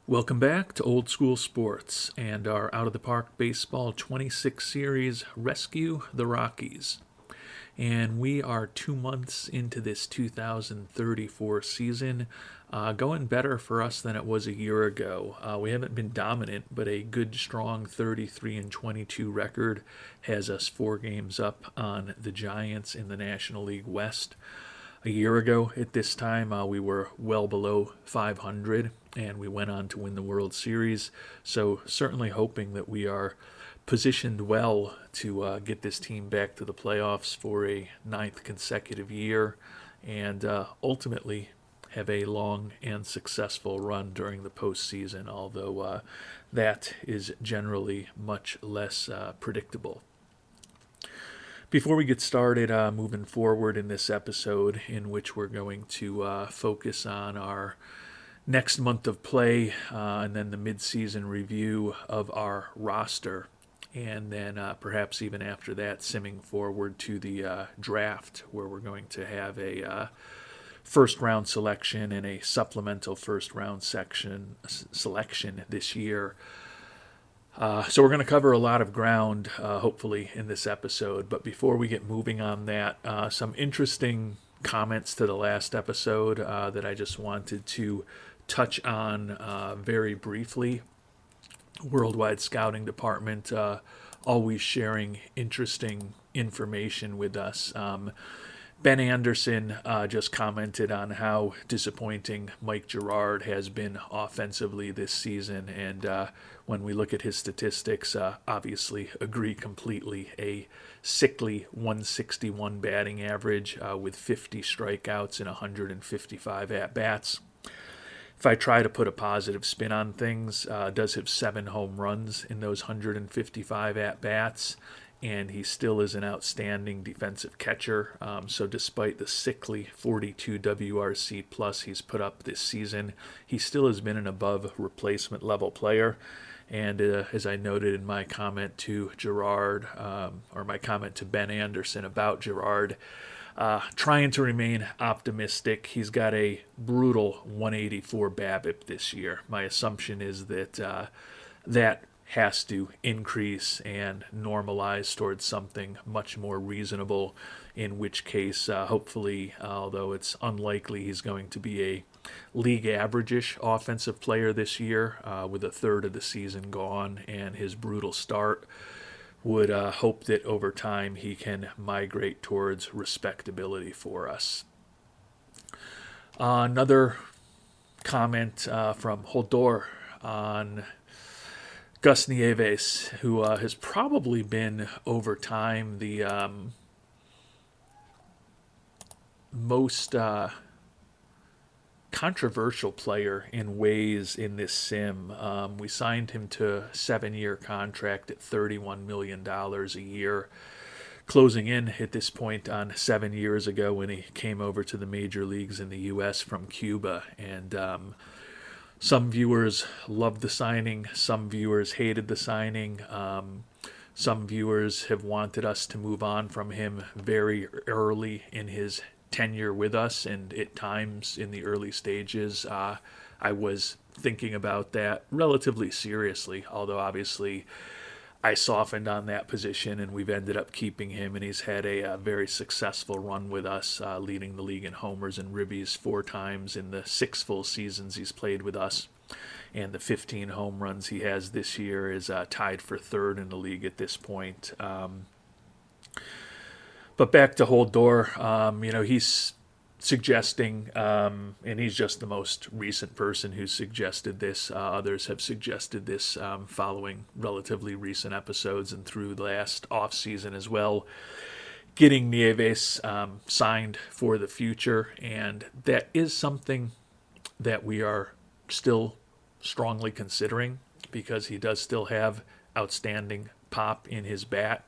Welcome back to Old School Sports and our Out of the Park Baseball 26 series, Rescue the Rockies. And we are 2 months into this 2034 season, going better for us than it was a year ago. We haven't been dominant, but a good, strong 33-22 record has us 4 games up on the Giants in the National League West. A year ago at this time, we were well below 500, and we went on to win the World Series. So certainly hoping that we are positioned well to get this team back to the playoffs for a ninth consecutive year, and ultimately have a long and successful run during the postseason, although that is generally much less predictable. Before we get started moving forward in this episode, in which we're going to focus on our next month of play and then the midseason review of our roster, and then perhaps even after that, simming forward to the draft, where we're going to have a first round selection and a supplemental first round selection this year. So we're going to cover a lot of ground, hopefully, in this episode. But before we get moving on that, some interesting comments to the last episode that I just wanted to touch on very briefly. Worldwide Scouting Department always sharing interesting information with us. Ben Anderson just commented on how disappointing Mike Girard has been offensively this season, and when we look at his statistics, obviously agree completely. A sickly 161 batting average with 50 strikeouts and 155 at-bats. If I try to put a positive spin on things, does have 7 home runs in those 155 at-bats, and he still is an outstanding defensive catcher. So despite the sickly 42 WRC plus he's put up this season, he still has been an above replacement level player. And as I noted in my comment to Girard, or my comment to Ben Anderson about Girard, trying to remain optimistic. He's got a brutal 184 BABIP this year. My assumption is that that has to increase and normalize towards something much more reasonable, in which case, hopefully, although it's unlikely, he's going to be a league average-ish offensive player this year with a third of the season gone and his brutal start. Would hope that over time he can migrate towards respectability for us. Another comment from Hodor on Gus Nieves, who has probably been over time the most controversial player in ways in this sim. We signed him to a 7-year contract at $31 million a year, closing in at this point on 7 years ago when he came over to the major leagues in the U.S. from Cuba. And some viewers loved the signing, some viewers hated the signing. Some viewers have wanted us to move on from him very early in his tenure with us, and at times in the early stages I was thinking about that relatively seriously, although obviously I softened on that position and we've ended up keeping him, and he's had a very successful run with us, leading the league in homers and ribbies 4 times in the 6 full seasons he's played with us, and the 15 home runs he has this year is tied for 3rd in the league at this point. But back to Holdor, he's suggesting, and he's just the most recent person who's suggested this. Others have suggested this following relatively recent episodes and through the last offseason as well, getting Nieves signed for the future. And that is something that we are still strongly considering, because he does still have outstanding pop in his bat.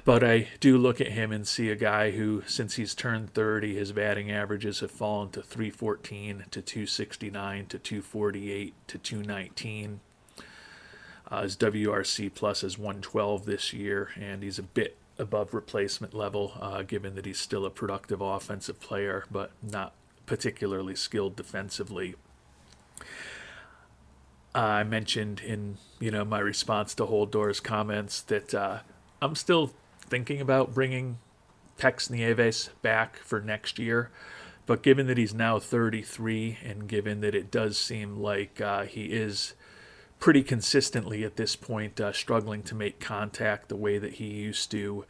But I do look at him and see a guy who, since he's turned 30, his batting averages have fallen to 314 to 269 to 248 to 219. His WRC plus is 112 this year, and he's a bit above replacement level, given that he's still a productive offensive player, but not particularly skilled defensively. I mentioned in my response to Holdor's comments that I'm still thinking about bringing Tex Nieves back for next year. But given that he's now 33 and given that it does seem like he is pretty consistently at this point struggling to make contact the way that he used to,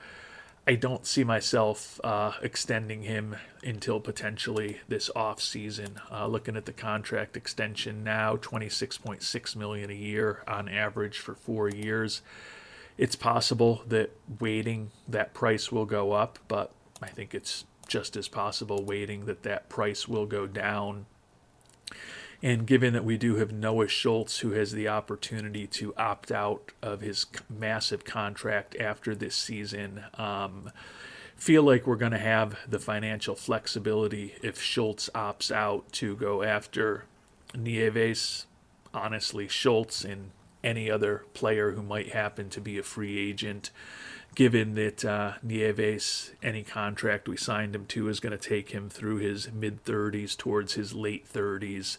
I don't see myself extending him until potentially this off season. Looking at the contract extension now, $26.6 million a year on average for 4 years. It's possible that waiting that price will go up, but I think it's just as possible waiting that price will go down. And given that we do have Noah Schultz, who has the opportunity to opt out of his massive contract after this season, feel like we're going to have the financial flexibility if Schultz opts out to go after Nieves, honestly, Schultz, and any other player who might happen to be a free agent. Given that Nieves, any contract we signed him to is going to take him through his mid-30s towards his late 30s.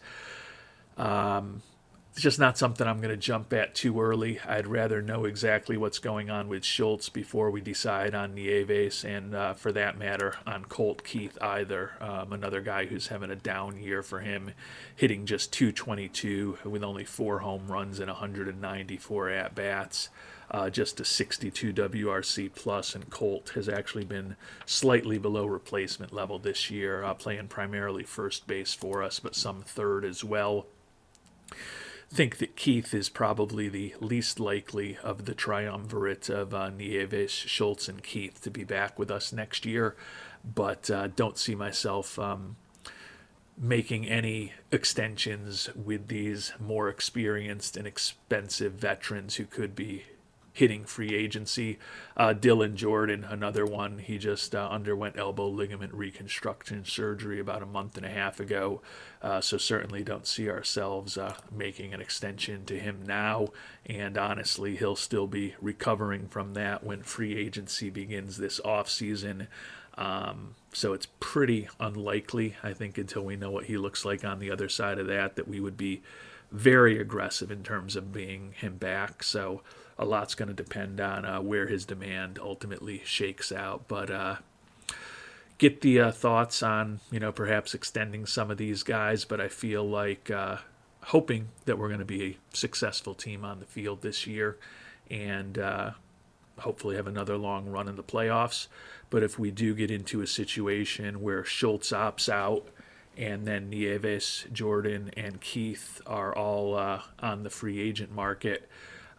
It's just not something I'm going to jump at too early. I'd rather know exactly what's going on with Schultz before we decide on Nieves, and for that matter, on Colt Keith either. Another guy who's having a down year for him, hitting just .222 with only 4 home runs and 194 at-bats. Just a 62 WRC plus, and Colt has actually been slightly below replacement level this year, playing primarily first base for us, but some third as well. Think that Keith is probably the least likely of the triumvirate of Nieves, Schultz, and Keith to be back with us next year, but don't see myself making any extensions with these more experienced and expensive veterans who could be hitting free agency. Dylan Jordan, another one. He just underwent elbow ligament reconstruction surgery about a month and a half ago, so certainly don't see ourselves making an extension to him now, and honestly, he'll still be recovering from that when free agency begins this offseason. So it's pretty unlikely, I think, until we know what he looks like on the other side of that we would be very aggressive in terms of bringing him back. So a lot's going to depend on where his demand ultimately shakes out. But get the thoughts on, perhaps extending some of these guys. But I feel like hoping that we're going to be a successful team on the field this year and hopefully have another long run in the playoffs. But if we do get into a situation where Schultz opts out and then Nieves, Jordan, and Keith are all on the free agent market,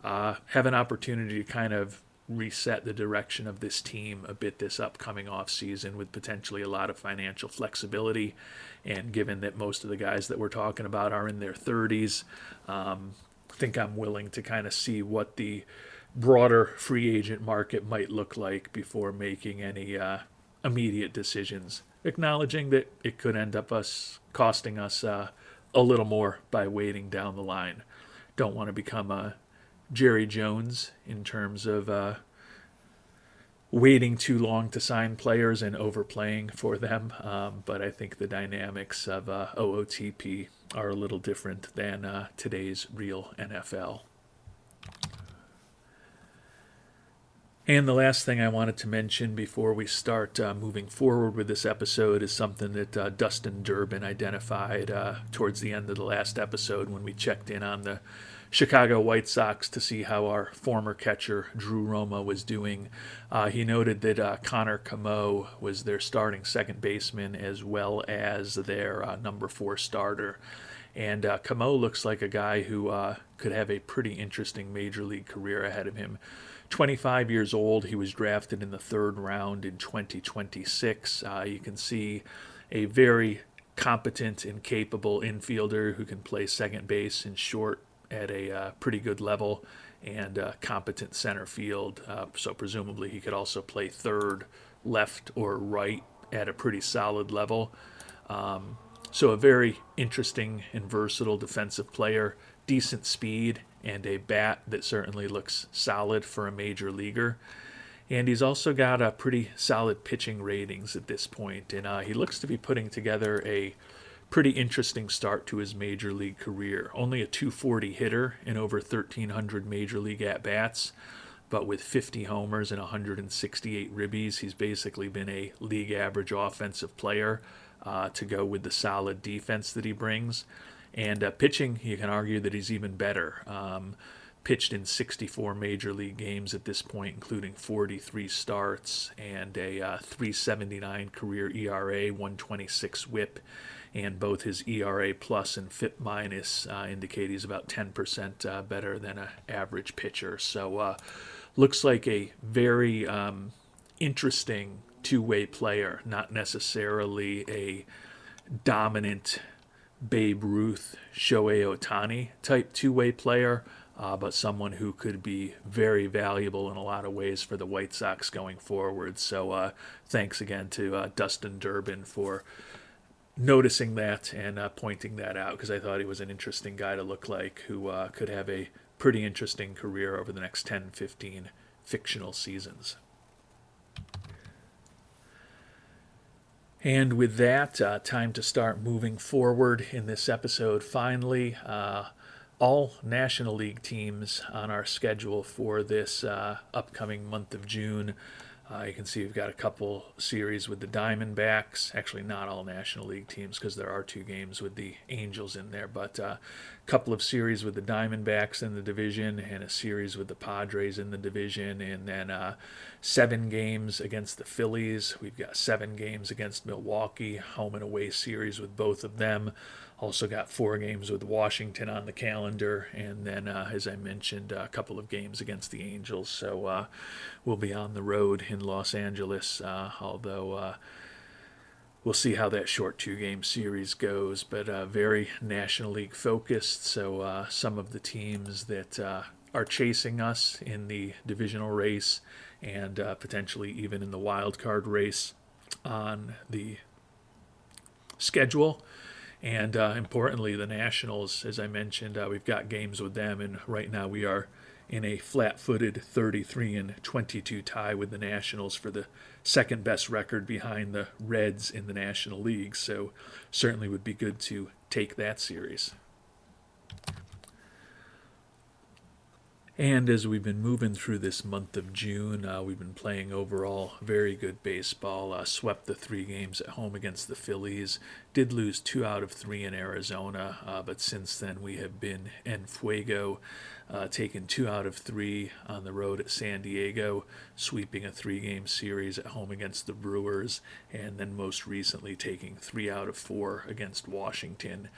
have an opportunity to kind of reset the direction of this team a bit this upcoming offseason with potentially a lot of financial flexibility. And given that most of the guys that we're talking about are in their 30s, I think I'm willing to kind of see what the broader free agent market might look like before making any immediate decisions, acknowledging that it could end up costing us a little more by waiting down the line. Don't want to become a Jerry Jones in terms of waiting too long to sign players and overplaying for them, but I think the dynamics of OOTP are a little different than today's real NFL. And the last thing I wanted to mention before we start moving forward with this episode is something that Dustin Durbin identified towards the end of the last episode when we checked in on the Chicago White Sox to see how our former catcher Drew Roma was doing. He noted that Connor Camo was their starting second baseman as well as their number 4 starter. And Camo looks like a guy who could have a pretty interesting major league career ahead of him. 25 years old, he was drafted in the 3rd round in 2026. You can see a very competent and capable infielder who can play second base and short at a pretty good level, and competent center field. So presumably he could also play third, left, or right at a pretty solid level. So a very interesting and versatile defensive player, decent speed, and a bat that certainly looks solid for a major leaguer. And he's also got a pretty solid pitching ratings at this point. And he looks to be putting together a pretty interesting start to his major league career. Only a 240 hitter in over 1,300 major league at-bats, but with 50 homers and 168 ribbies, he's basically been a league average offensive player to go with the solid defense that he brings. And pitching, you can argue that he's even better. Pitched in 64 major league games at this point, including 43 starts and a 3.79 career ERA, 126 WHIP, and both his ERA plus and FIP minus indicate he's about 10% better than an average pitcher. So looks like a very interesting two-way player, not necessarily a dominant Babe Ruth, Shohei Ohtani type two-way player, but someone who could be very valuable in a lot of ways for the White Sox going forward. So thanks again to Dustin Durbin for noticing that and pointing that out, because I thought he was an interesting guy to look like who could have a pretty interesting career over the next 10, 15 fictional seasons. And with that, time to start moving forward in this episode. Finally, all National League teams on our schedule for this upcoming month of June. You can see we've got a couple series with the Diamondbacks. Actually, not all National League teams, because there are 2 games with the Angels in there. But a couple of series with the Diamondbacks in the division and a series with the Padres in the division. And then 7 games against the Phillies. We've got 7 games against Milwaukee, home and away series with both of them. Also got 4 games with Washington on the calendar, and then, as I mentioned, a couple of games against the Angels. So we'll be on the road in Los Angeles, although we'll see how that short 2-game series goes. But very National League focused, so some of the teams that are chasing us in the divisional race and potentially even in the wild card race on the schedule. And importantly, the Nationals, as I mentioned, we've got games with them, and right now we are in a flat-footed 33-22 tie with the Nationals for the second best record behind the Reds in the National League. So certainly would be good to take that series. And as we've been moving through this month of June, we've been playing overall very good baseball. Swept the 3 games at home against the Phillies. Did lose 2 out of 3 in Arizona, but since then we have been en fuego, taken 2 out of 3 on the road at San Diego, sweeping a 3-game series at home against the Brewers, and then most recently taking 3 out of 4 against Washington.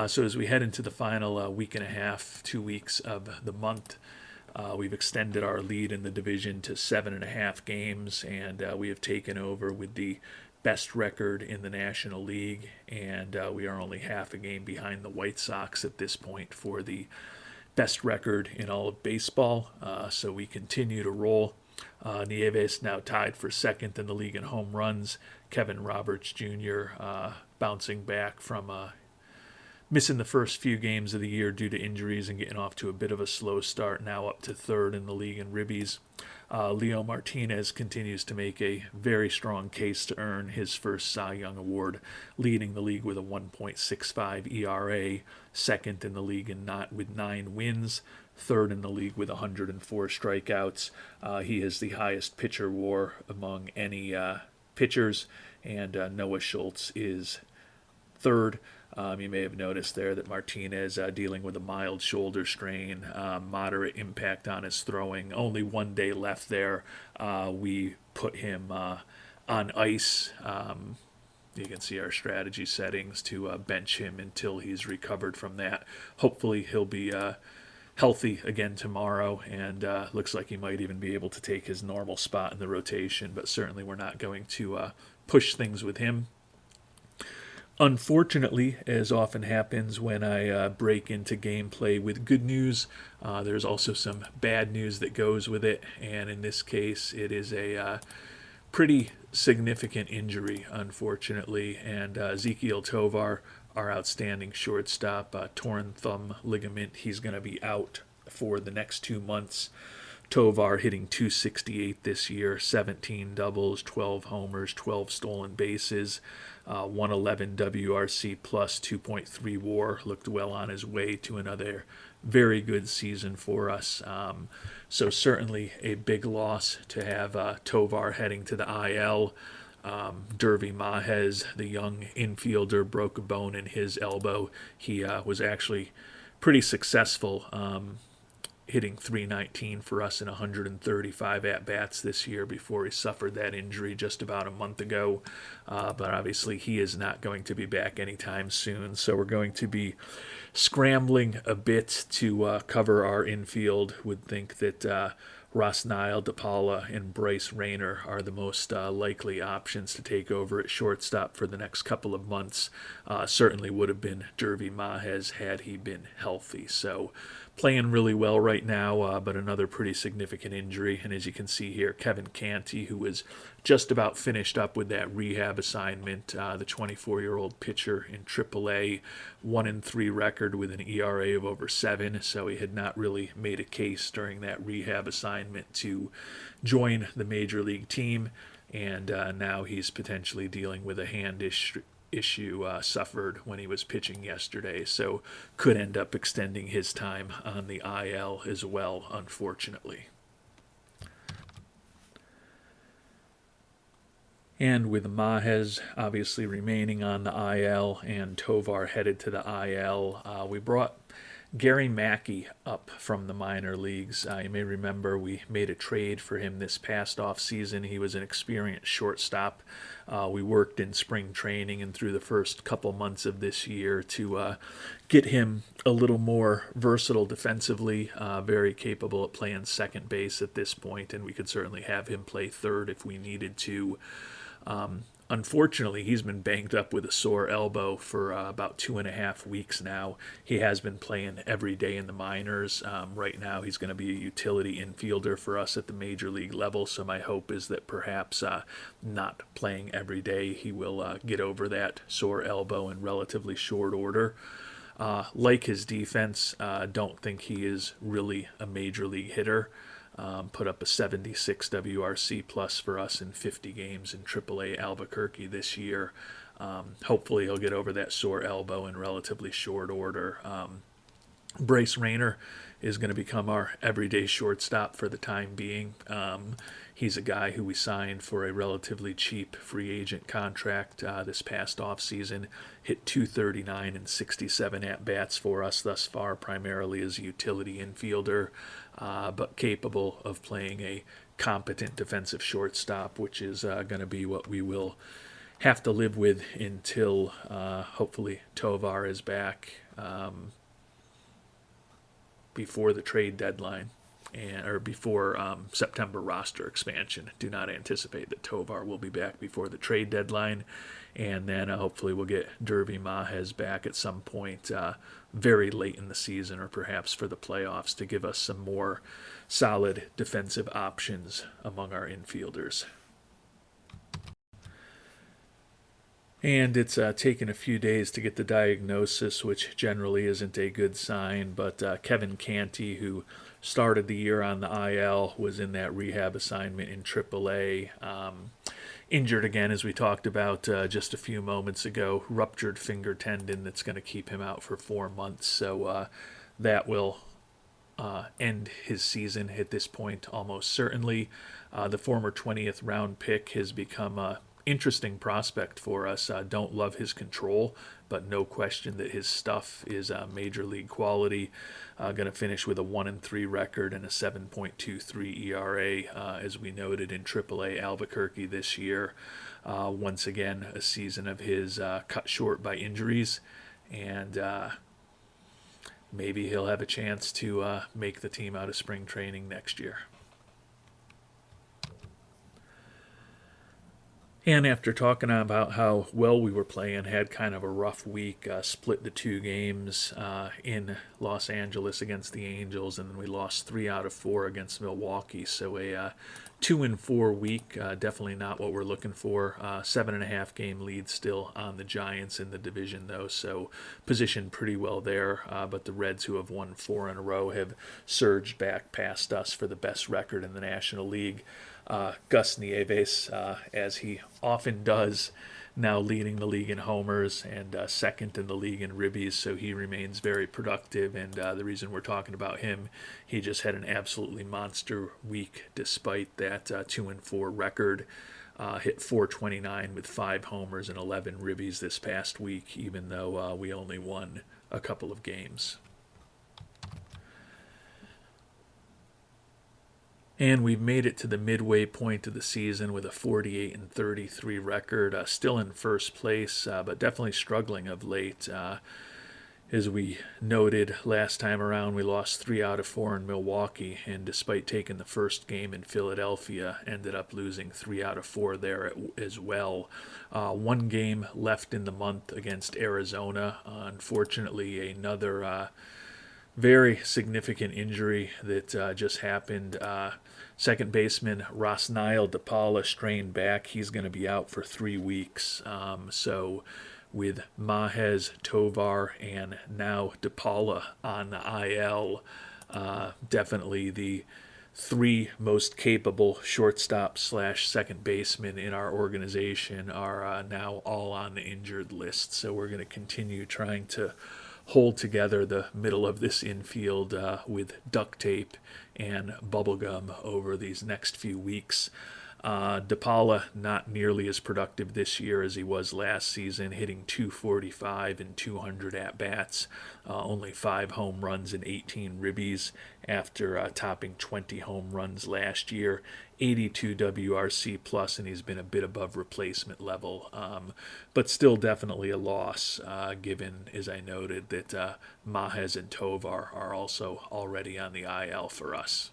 So as we head into the final week and a half, 2 weeks of the month, we've extended our lead in the division to 7.5 games, and we have taken over with the best record in the National League, and we are only half a game behind the White Sox at this point for the best record in all of baseball. So we continue to roll. Nieves now tied for second in the league in home runs. Kevin Roberts Jr. Bouncing back from missing the first few games of the year due to injuries and getting off to a bit of a slow start, now up to third in the league in ribbies. Leo Martinez continues to make a very strong case to earn his first Cy Young Award, leading the league with a 1.65 ERA, second in the league with 9 wins, third in the league with 104 strikeouts. He has the highest pitcher WAR among any pitchers, and Noah Schultz is third. You may have noticed there that Martinez dealing with a mild shoulder strain, moderate impact on his throwing. Only 1 day left there. We put him on ice. You can see our strategy settings to bench him until he's recovered from that. Hopefully he'll be healthy again tomorrow, and looks like he might even be able to take his normal spot in the rotation, but certainly we're not going to push things with him. Unfortunately, as often happens when I break into gameplay with good news, there's also some bad news that goes with it, and in this case it is a pretty significant injury, unfortunately, and Ezequiel Tovar, our outstanding shortstop, torn thumb ligament. He's going to be out for the next 2 months. Tovar hitting .268 this year, 17 doubles, 12 homers, 12 stolen bases, 111 WRC plus, 2.3 WAR. Looked well on his way to another very good season for us. So certainly a big loss to have Tovar heading to the IL. Derby Mahez, the young infielder, broke a bone in his elbow. He was actually pretty successful, hitting .319 for us in 135 at-bats this year before he suffered that injury just about a month ago. But obviously he is not going to be back anytime soon, so we're going to be scrambling a bit to cover our infield. Would think that Rosnile, DePaula, and Bryce Rayner are the most likely options to take over at shortstop for the next couple of months. Certainly would have been Derby Mahez had he been healthy. So playing really well right now, but another pretty significant injury. And as you can see here, Kevin Canty, who was just about finished up with that rehab assignment, the 24-year-old pitcher in AAA, 1-3 record with an ERA of over 7, so he had not really made a case during that rehab assignment to join the major league team, and now he's potentially dealing with a hand issue suffered when he was pitching yesterday, so could end up extending his time on the IL as well, unfortunately. And with Mahez obviously remaining on the IL and Tovar headed to the IL, we brought Gary Mackey up from the minor leagues. You may remember we made a trade for him this past offseason. He was an experienced shortstop. We worked in spring training and through the first couple months of this year to get him a little more versatile defensively, very capable at playing second base at this point, and we could certainly have him play third if we needed to. Unfortunately, he's been banged up with a sore elbow for about 2.5 weeks now. He has been playing every day in the minors. Right now, he's going to be a utility infielder for us at the major league level, so my hope is that perhaps not playing every day, he will get over that sore elbow in relatively short order. Like his defense, don't think he is really a major league hitter. Put up a 76 WRC plus for us in 50 games in AAA Albuquerque this year. Hopefully he'll get over that sore elbow in relatively short order. Bryce Rayner is going to become our everyday shortstop for the time being. He's a guy who we signed for a relatively cheap free agent contract this past offseason. Hit .239 and 67 at-bats for us thus far, primarily as a utility infielder, but capable of playing a competent defensive shortstop, which is going to be what we will have to live with until hopefully Tovar is back before the trade deadline or before September roster expansion. Do not anticipate that Tovar will be back before the trade deadline, and then hopefully we'll get Derby Mahez back at some point very late in the season or perhaps for the playoffs to give us some more solid defensive options among our infielders. And it's taken a few days to get the diagnosis, which generally isn't a good sign. But Kevin Canty, who started the year on the IL, was in that rehab assignment in AAA. Injured again, as we talked about just a few moments ago. Ruptured finger tendon that's going to keep him out for 4 months. So that will end his season at this point almost certainly. The former 20th round pick has become a interesting prospect for us. Don't love his control, but no question that his stuff is major league quality. Going to finish with a 1-3 record and a 7.23 ERA, as we noted in AAA Albuquerque this year. Once again, a season of his cut short by injuries, and maybe he'll have a chance to make the team out of spring training next year. And after talking about how well we were playing, had kind of a rough week, split the two games in Los Angeles against the Angels, and then we lost 3 out of 4 against Milwaukee. So a 2-4 week, definitely not what we're looking for. 7.5 game lead still on the Giants in the division, though, so positioned pretty well there. But the Reds, who have won 4 in a row, have surged back past us for the best record in the National League. Gus Nieves, as he often does, now leading the league in homers and second in the league in ribbies, so he remains very productive. And the reason we're talking about him, he just had an absolutely monster week despite that 2-4 record. Hit 429 with 5 homers and 11 ribbies this past week, even though we only won a couple of games. And we've made it to the midway point of the season with a 48-33 record, still in first place, but definitely struggling of late. As we noted last time around, we lost 3 out of 4 in Milwaukee, and despite taking the first game in Philadelphia, ended up losing 3 out of 4 there as well. 1 game left in the month against Arizona. Unfortunately, another very significant injury that just happened. Second baseman Rosniel DePaula strained back. He's going to be out for 3 weeks. So with Mahez, Tovar, and now DePaula on the IL, definitely the 3 most capable shortstop / second baseman in our organization are now all on the injured list. So we're going to continue trying to hold together the middle of this infield with duct tape and bubble gum over these next few weeks. DePaula not nearly as productive this year as he was last season, hitting 245 and 200 at-bats, only 5 home runs and 18 ribbies after topping 20 home runs last year, 82 WRC plus, and he's been a bit above replacement level, but still definitely a loss, given, as I noted, that Mahez and Tovar are also already on the IL for us.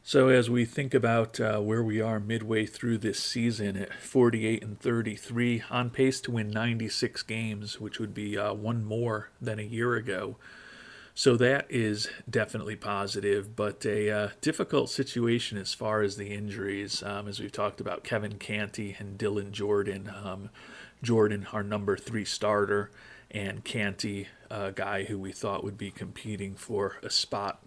So as we think about where we are midway through this season at 48-33, on pace to win 96 games, which would be 1 more than a year ago. So that is definitely positive, but a difficult situation as far as the injuries. As we've talked about, Kevin Canty and Dylan Jordan. Jordan, our number 3 starter, and Canty, a guy who we thought would be competing for a spot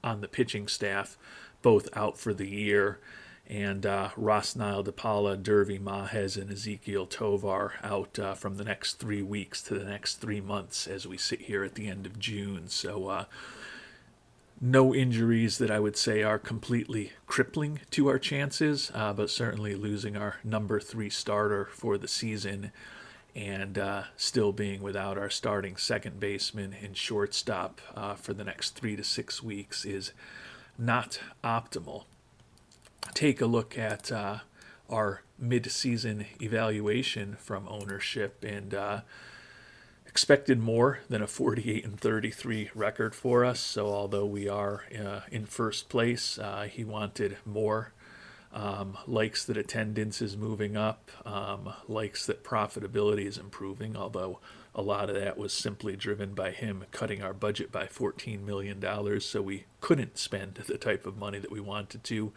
on the pitching staff, both out for the year. And Rosniel DePaula, Dervi Mahez, and Ezequiel Tovar out from the next 3 weeks to the next 3 months as we sit here at the end of June. So no injuries that I would say are completely crippling to our chances, but certainly losing our number 3 starter for the season and still being without our starting second baseman and shortstop for the next 3 to 6 weeks is not optimal. Take a look at our mid-season evaluation from ownership, and expected more than a 48-33 record for us. So although we are in first place, he wanted more. Likes that attendance is moving up, likes that profitability is improving, although a lot of that was simply driven by him cutting our budget by $14 million, so we couldn't spend the type of money that we wanted to.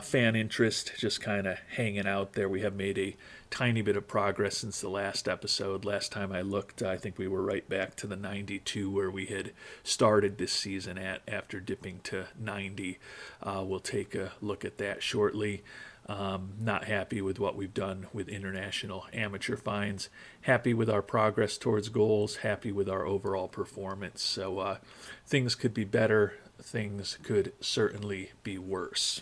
Fan interest just kind of hanging out there. We have made a tiny bit of progress since the last episode. Last time I looked, I think we were right back to the 92 where we had started this season at after dipping to 90. We'll take a look at that shortly. Not happy with what we've done with international amateur fines. Happy with our progress towards goals. Happy with our overall performance. So things could be better. Things could certainly be worse.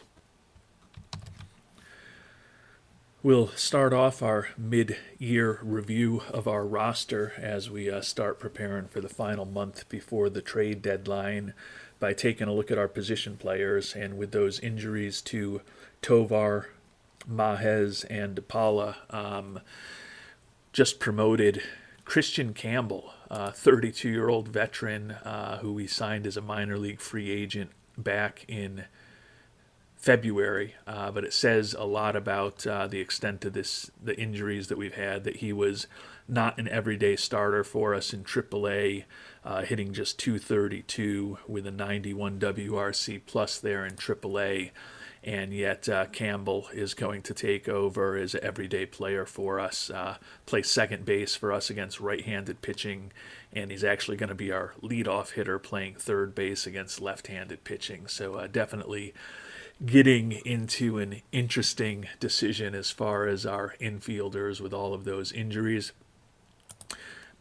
We'll start off our mid-year review of our roster as we start preparing for the final month before the trade deadline by taking a look at our position players. And with those injuries to Tovar, Mahez, and DePaula, just promoted Christian Campbell, a 32-year-old veteran who we signed as a minor league free agent back in February, but it says a lot about the extent of the injuries that we've had, that he was not an everyday starter for us in AAA, hitting just 232 with a 91 WRC plus there in AAA. And yet Campbell is going to take over as an everyday player for us, play second base for us against right-handed pitching, and he's actually going to be our leadoff hitter playing third base against left-handed pitching. So definitely getting into an interesting decision as far as our infielders with all of those injuries.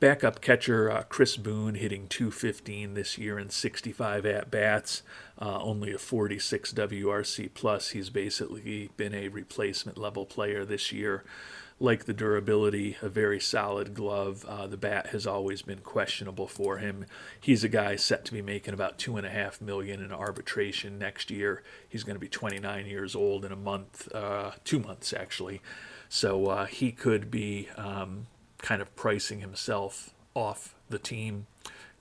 Backup catcher Chris Boone hitting 215 this year in 65 at-bats, only a 46 WRC plus. He's basically been a replacement level player this year. Like the durability, a very solid glove. The bat has always been questionable for him. He's a guy set to be making about $2.5 million in arbitration next year. He's going to be 29 years old in a month, 2 months actually. So he could be kind of pricing himself off the team,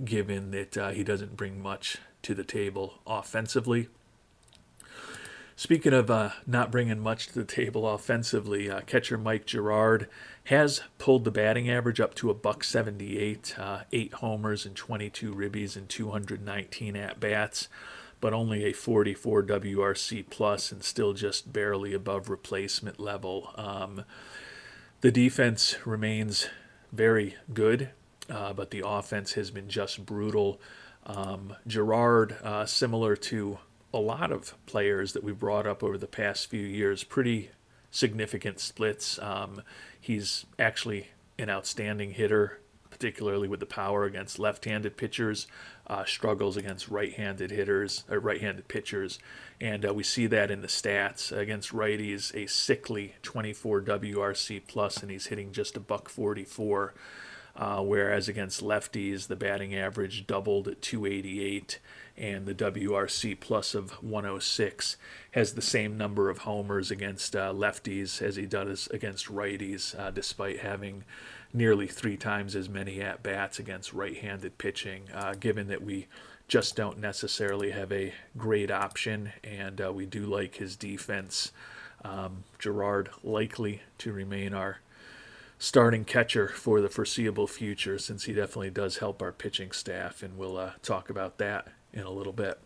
given that he doesn't bring much to the table offensively. Speaking of not bringing much to the table offensively, catcher Mike Girard has pulled the batting average up to $178, 8 homers and 22 ribbies and 219 at-bats, but only a 44 WRC plus and still just barely above replacement level. The defense remains very good, but the offense has been just brutal. Girard, similar to a lot of players that we brought up over the past few years, pretty significant splits. He's actually an outstanding hitter, particularly with the power against left-handed pitchers, struggles against right-handed hitters or right-handed pitchers, and we see that in the stats. Against righties, a sickly 24 WRC plus, and he's hitting just $144. Whereas against lefties, the batting average doubled at 288, and the WRC plus of 106. Has the same number of homers against lefties as he does against righties, despite having nearly 3 times as many at-bats against right-handed pitching, given that we just don't necessarily have a great option, and we do like his defense. Girard likely to remain our starting catcher for the foreseeable future, since he definitely does help our pitching staff, and we'll talk about that in a little bit.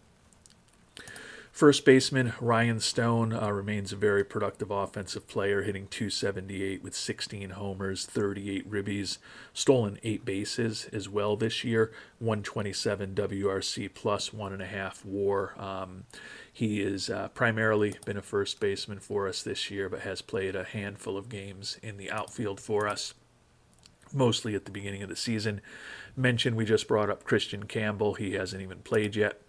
First baseman Ryan Stone remains a very productive offensive player, hitting 278 with 16 homers, 38 ribbies, stolen 8 bases as well this year, 127 WRC plus 1.5 WAR. He has primarily been a first baseman for us this year, but has played a handful of games in the outfield for us, mostly at the beginning of the season. Mentioned we just brought up Christian Campbell. He hasn't even played yet.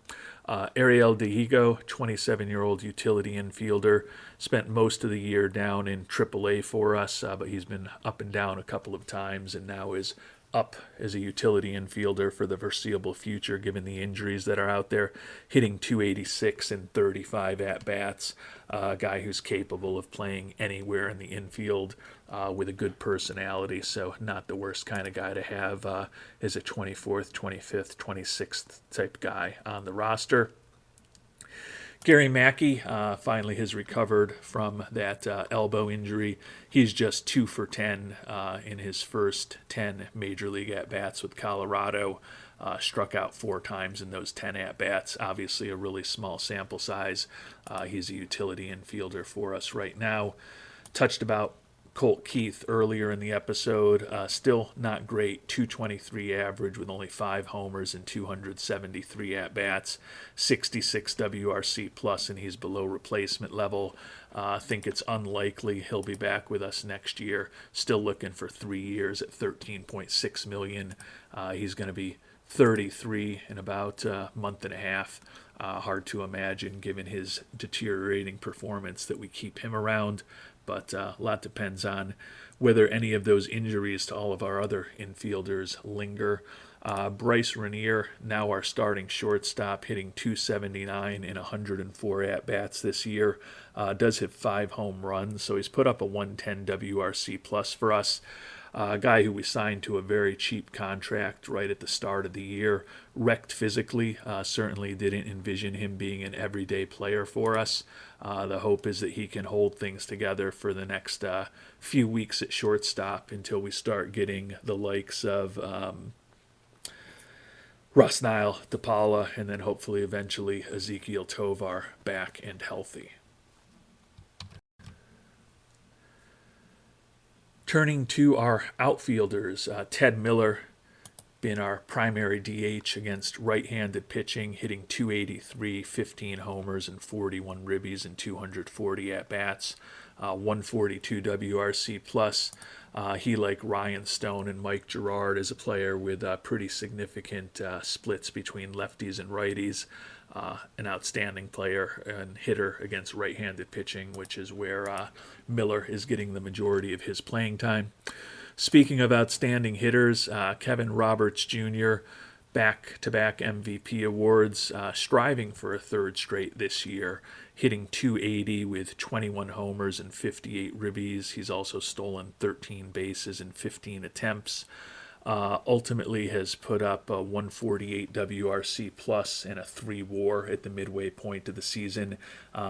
Ariel Dihigo, 27-year-old utility infielder, spent most of the year down in AAA for us, but he's been up and down a couple of times and now is up as a utility infielder for the foreseeable future, given the injuries that are out there, hitting 286 and 35 at-bats, a guy who's capable of playing anywhere in the infield with a good personality, so not the worst kind of guy to have as a 24th, 25th, 26th type guy on the roster. Gary Mackey finally has recovered from that elbow injury. He's just 2 for 10 in his first 10 Major League at-bats with Colorado. Struck out 4 times in those 10 at-bats. Obviously a really small sample size. He's a utility infielder for us right now. Touched about Colt Keith earlier in the episode. Still not great, 223 average with only 5 homers and 273 at-bats, 66 WRC plus, and he's below replacement level. I think it's unlikely he'll be back with us next year. Still looking for 3 years at $13.6 million. He's going to be 33 in about a month and a half. Hard to imagine, given his deteriorating performance, that we keep him around. But a lot depends on whether any of those injuries to all of our other infielders linger. Bryce Rainier, now our starting shortstop, hitting 279 in 104 at-bats this year. Does have 5 home runs, so he's put up a 110 WRC plus for us. A guy who we signed to a very cheap contract right at the start of the year, wrecked physically. Certainly didn't envision him being an everyday player for us. The hope is that he can hold things together for the next few weeks at shortstop until we start getting the likes of Russ Nile, DePaula, and then hopefully eventually Ezekiel Tovar back and healthy. Turning to our outfielders, Ted Miller, been our primary DH against right-handed pitching, hitting 283, 15 homers, and 41 ribbies and 240 at-bats, 142 WRC plus. He, like Ryan Stone and Mike Gerard, is a player with pretty significant splits between lefties and righties. An outstanding player and hitter against right-handed pitching, which is where Miller is getting the majority of his playing time. Speaking of outstanding hitters, Kevin Roberts Jr., back-to-back MVP awards, striving for a third straight this year, hitting 280 with 21 homers and 58 ribbies. He's also stolen 13 bases in 15 attempts. Ultimately has put up a 148 WRC plus and a 3 WAR at the midway point of the season.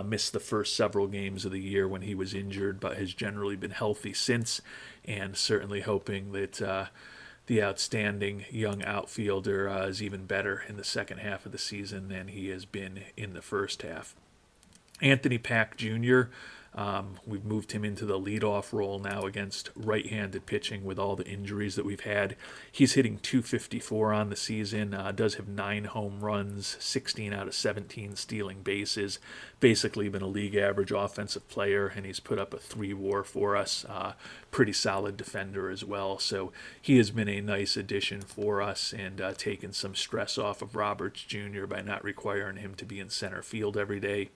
Missed the first several games of the year when he was injured, but has generally been healthy since, and certainly hoping that the outstanding young outfielder is even better in the second half of the season than he has been in the first half. Anthony Pack Jr., we've moved him into the leadoff role now against right-handed pitching with all the injuries that we've had. He's hitting 254 on the season, does have 9 home runs, 16 out of 17 stealing bases, basically been a league average offensive player, and he's put up a 3 WAR for us. Pretty solid defender as well, so he has been a nice addition for us and taken some stress off of Roberts Jr. by not requiring him to be in center field every day.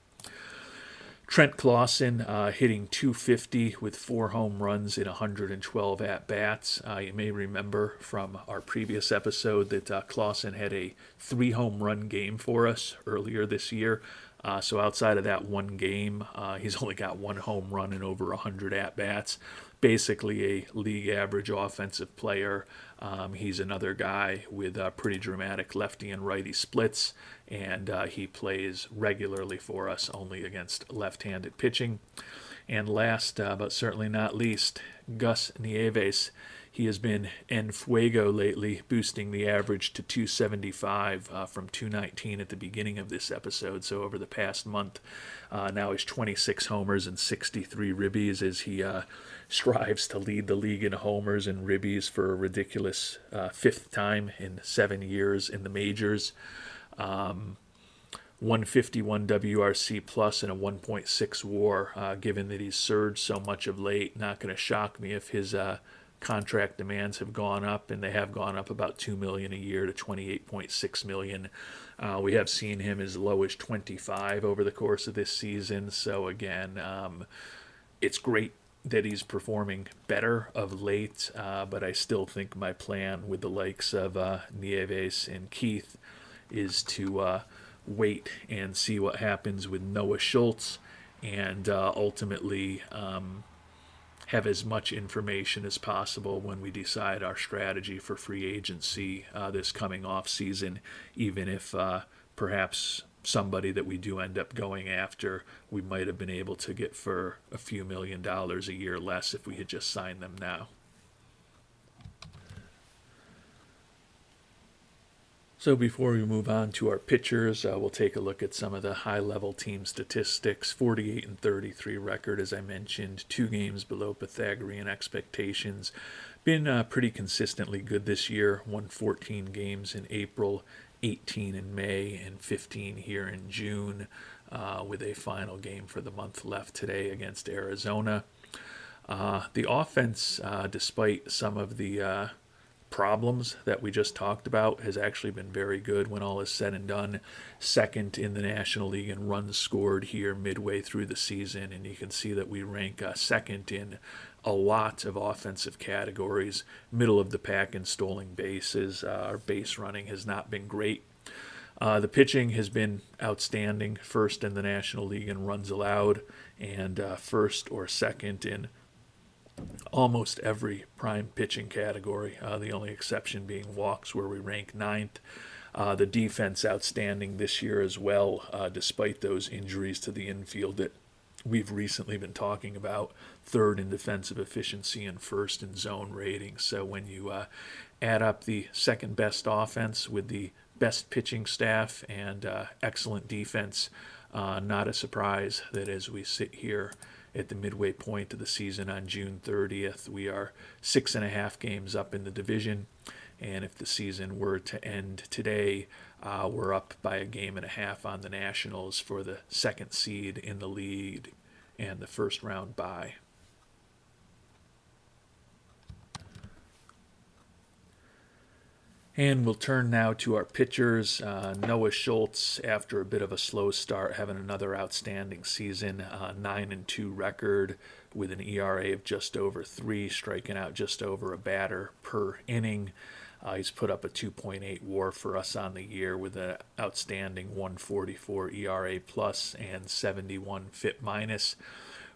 Trent Clausen hitting 250 with 4 home runs in 112 at-bats. You may remember from our previous episode that Clausen had a 3 home run game for us earlier this year. So outside of that one game, he's only got 1 home run and over 100 at-bats. Basically a league average offensive player. He's another guy with pretty dramatic lefty and righty splits, and he plays regularly for us only against left-handed pitching. And last but certainly not least, Gus Nieves. He has been en fuego lately, boosting the average to 275 from 219 at the beginning of this episode. So over the past month, now he's 26 homers and 63 ribbies as he strives to lead the league in homers and ribbies for a ridiculous 5th time in 7 years in the majors. 151 WRC plus and a 1.6 WAR. Given that he's surged so much of late, not going to shock me if his contract demands have gone up, and they have gone up about $2 million a year to $28.6 million. We have seen him as low as 25 over the course of this season. So again, it's great that he's performing better of late, but I still think my plan with the likes of Nieves and Keith is to wait and see what happens with Noah Schultz, and ultimately have as much information as possible when we decide our strategy for free agency this coming off season, even if perhaps somebody that we do end up going after we might have been able to get for a few $1 million a year less if we had just signed them now. So before we move on to our pitchers, we'll take a look at some of the high-level team statistics. 48-33 record, as I mentioned, 2 games below Pythagorean expectations. Been pretty consistently good this year. Won 14 games in April, 18 in May, and 15 here in June, with a final game for the month left today against Arizona. The offense, despite some of the problems that we just talked about, has actually been very good when all is said and done. Second in the National League in runs scored here midway through the season, and you can see that we rank second in a lot of offensive categories, middle of the pack in stolen bases. Our base running has not been great. The pitching has been outstanding, first in the National League in runs allowed, and first or second in almost every prime pitching category, the only exception being walks, where we rank ninth. The defense outstanding this year as well, despite those injuries to the infield that we've recently been talking about. Third in defensive efficiency and first in zone rating. So when you add up the second best offense with the best pitching staff and excellent defense, not a surprise that as we sit here at the midway point of the season on June 30th, we are 6.5 games up in the division. And if the season were to end today, we're up by a game and a half on the Nationals for the second seed in the league and the first round bye. And we'll turn now to our pitchers. Noah Schultz, after a bit of a slow start, having another outstanding season, 9-2 record with an ERA of just over 3, striking out just over a batter per inning. He's put up a 2.8 WAR for us on the year with an outstanding 144 ERA plus and 71 FIP minus.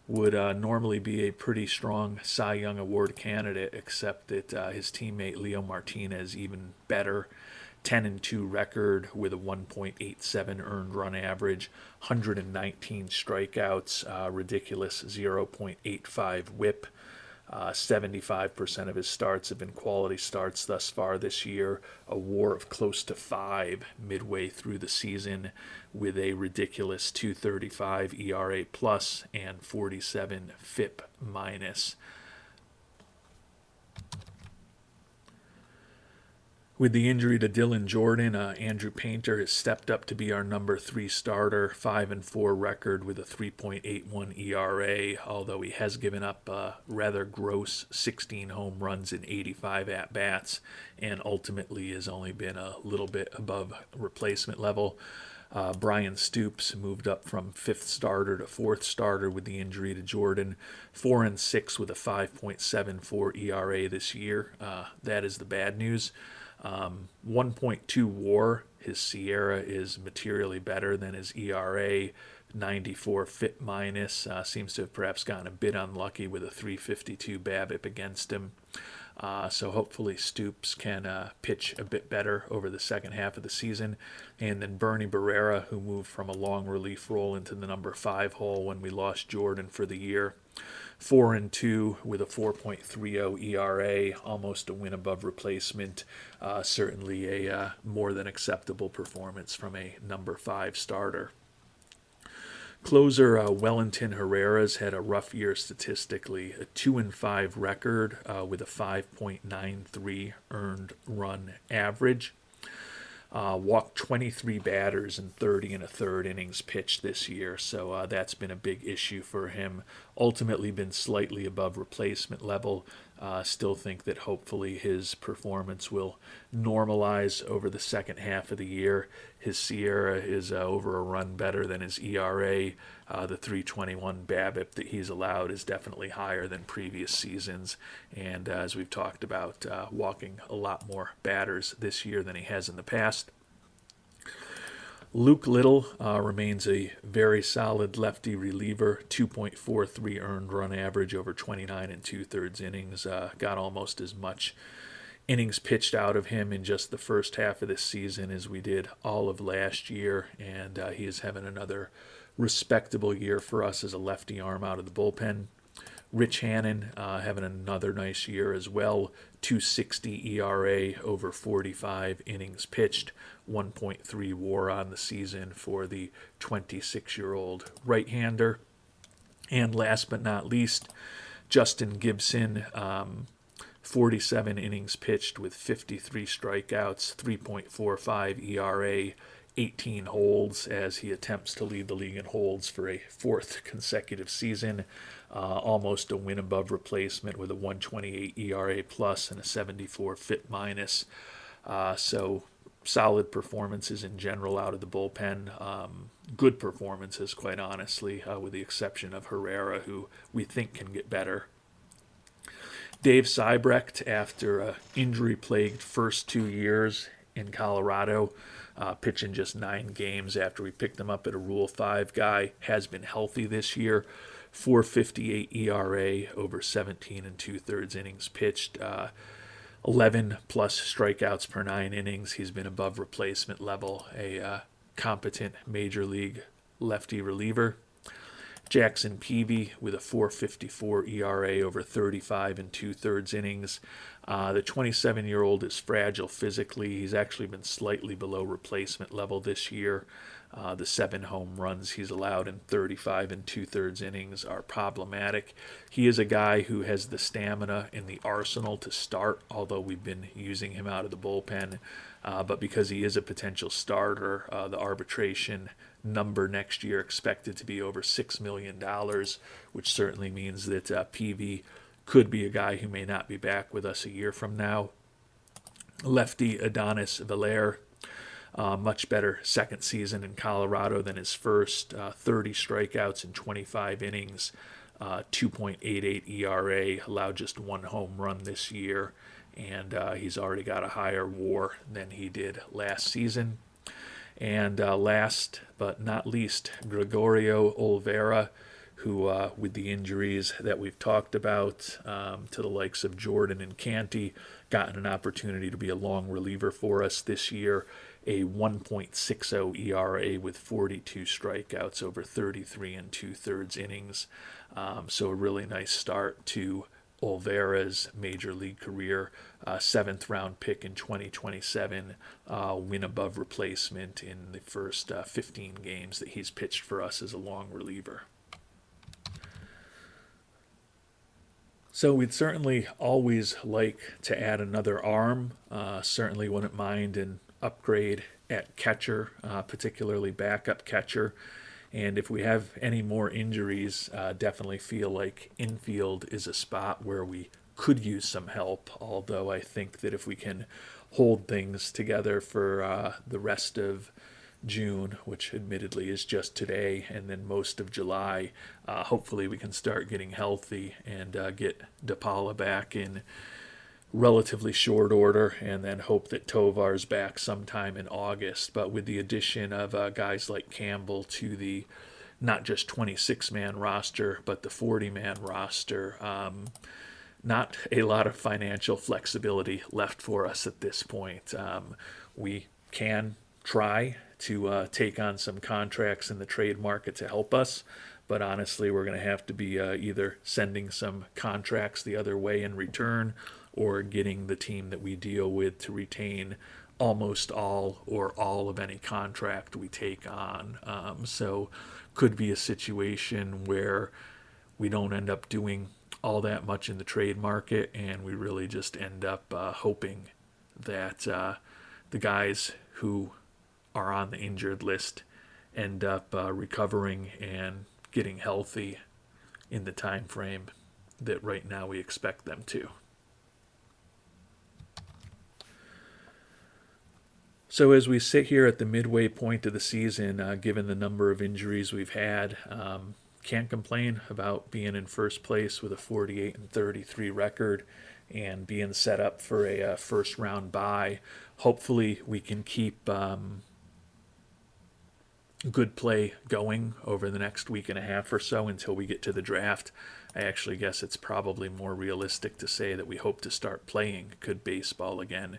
Would normally be a pretty strong Cy Young Award candidate, except that his teammate Leo Martinez even better. 10-2 record with a 1.87 earned run average, 119 strikeouts, ridiculous 0.85 whip. 75% of his starts have been quality starts thus far this year, a WAR of close to 5 midway through the season with a ridiculous 2.35 ERA plus and 47 FIP minus. With the injury to Dylan Jordan, Andrew Painter has stepped up to be our number 3 starter, 5-4 record with a 3.81 ERA, although he has given up a rather gross 16 home runs in 85 at-bats and ultimately has only been a little bit above replacement level. Brian Stoops moved up from 5th starter to 4th starter with the injury to Jordan, 4-6 with a 5.74 ERA this year. That is the bad news. 1.2 WAR. His Sierra is materially better than his ERA. 94 FIP minus. Seems to have perhaps gotten a bit unlucky with a 352 BABIP against him. So hopefully Stoops can pitch a bit better over the second half of the season. And then Bernie Barrera, who moved from a long relief role into the number 5 hole when we lost Jordan for the year. 4-2 with a 4.30 ERA, almost a win above replacement. Certainly a more than acceptable performance from a number 5 starter. Closer Wellington Herrera's had a rough year statistically, a 2-5 record with a 5.93 earned run average. Walked 23 batters in 30 1/3 innings pitched this year, so that's been a big issue for him. Ultimately been slightly above replacement level. Still think that hopefully his performance will normalize over the second half of the year. His Sierra is over a run better than his ERA. The 321 BABIP that he's allowed is definitely higher than previous seasons. And as we've talked about, walking a lot more batters this year than he has in the past. Luke Little remains a very solid lefty reliever, 2.43 earned run average over 29 2/3 innings. Got almost as much innings pitched out of him in just the first half of this season as we did all of last year, and he is having another respectable year for us as a lefty arm out of the bullpen. Rich Hannon having another nice year as well, 2.60 ERA over 45 innings pitched, 1.3 WAR on the season for the 26-year-old right-hander. And last but not least, Justin Gibson, 47 innings pitched with 53 strikeouts, 3.45 ERA, 18 holds as he attempts to lead the league in holds for a 4th consecutive season. Almost a win above replacement with a 128 ERA plus and a 74 FIP minus. So solid performances in general out of the bullpen. Good performances, quite honestly, with the exception of Herrera, who we think can get better. Dave Seibrecht, after an injury-plagued first 2 years in Colorado, pitching just 9 games after we picked him up at a Rule 5 guy, has been healthy this year. 4.58 ERA over 17 and 2/3 innings pitched. 11 plus strikeouts per 9 innings. He's been above replacement level, a competent major league lefty reliever. Jackson Peavy with a 4.54 ERA over 35 and 2/3 innings. The 27-year-old is fragile physically. He's actually been slightly below replacement level this year. The 7 home runs he's allowed in 35 and 2/3 innings are problematic. He is a guy who has the stamina in the arsenal to start, although we've been using him out of the bullpen. But because he is a potential starter, the arbitration number next year expected to be over $6 million, which certainly means that PV could be a guy who may not be back with us a year from now. Lefty Adonis Valer, much better second season in Colorado than his first. 30 strikeouts in 25 innings, 2.88 ERA, allowed just 1 home run this year, and he's already got a higher WAR than he did last season. And last but not least, Gregorio Olvera, who, with the injuries that we've talked about to the likes of Jordan and Canty, gotten an opportunity to be a long reliever for us this year. A 1.60 ERA with 42 strikeouts over 33 and 2/3 innings. So a really nice start to Olvera's major league career. 7th round pick in 2027, win above replacement in the first 15 games that he's pitched for us as a long reliever. So we'd certainly always like to add another arm. Certainly wouldn't mind an upgrade at catcher, particularly backup catcher. And if we have any more injuries, definitely feel like infield is a spot where we could use some help, although I think that if we can hold things together for the rest of June, which admittedly is just today, and then most of July, hopefully we can start getting healthy and get DePaula back in relatively short order, and then hope that Tovar's back sometime in August. But with the addition of guys like Campbell to the not just 26-man roster, but the 40-man roster, not a lot of financial flexibility left for us at this point. We can try to take on some contracts in the trade market to help us, but honestly, we're going to have to be either sending some contracts the other way in return, or getting the team that we deal with to retain almost all or all of any contract we take on. So could be a situation where we don't end up doing all that much in the trade market, and we really just end up hoping that the guys who are on the injured list end up recovering and getting healthy in the time frame that right now we expect them to. So as we sit here at the midway point of the season, given the number of injuries we've had, can't complain about being in first place with a 48-33 record and being set up for a first round bye. Hopefully we can keep good play going over the next week and a half or so until we get to the draft. I actually guess it's probably more realistic to say that we hope to start playing good baseball again,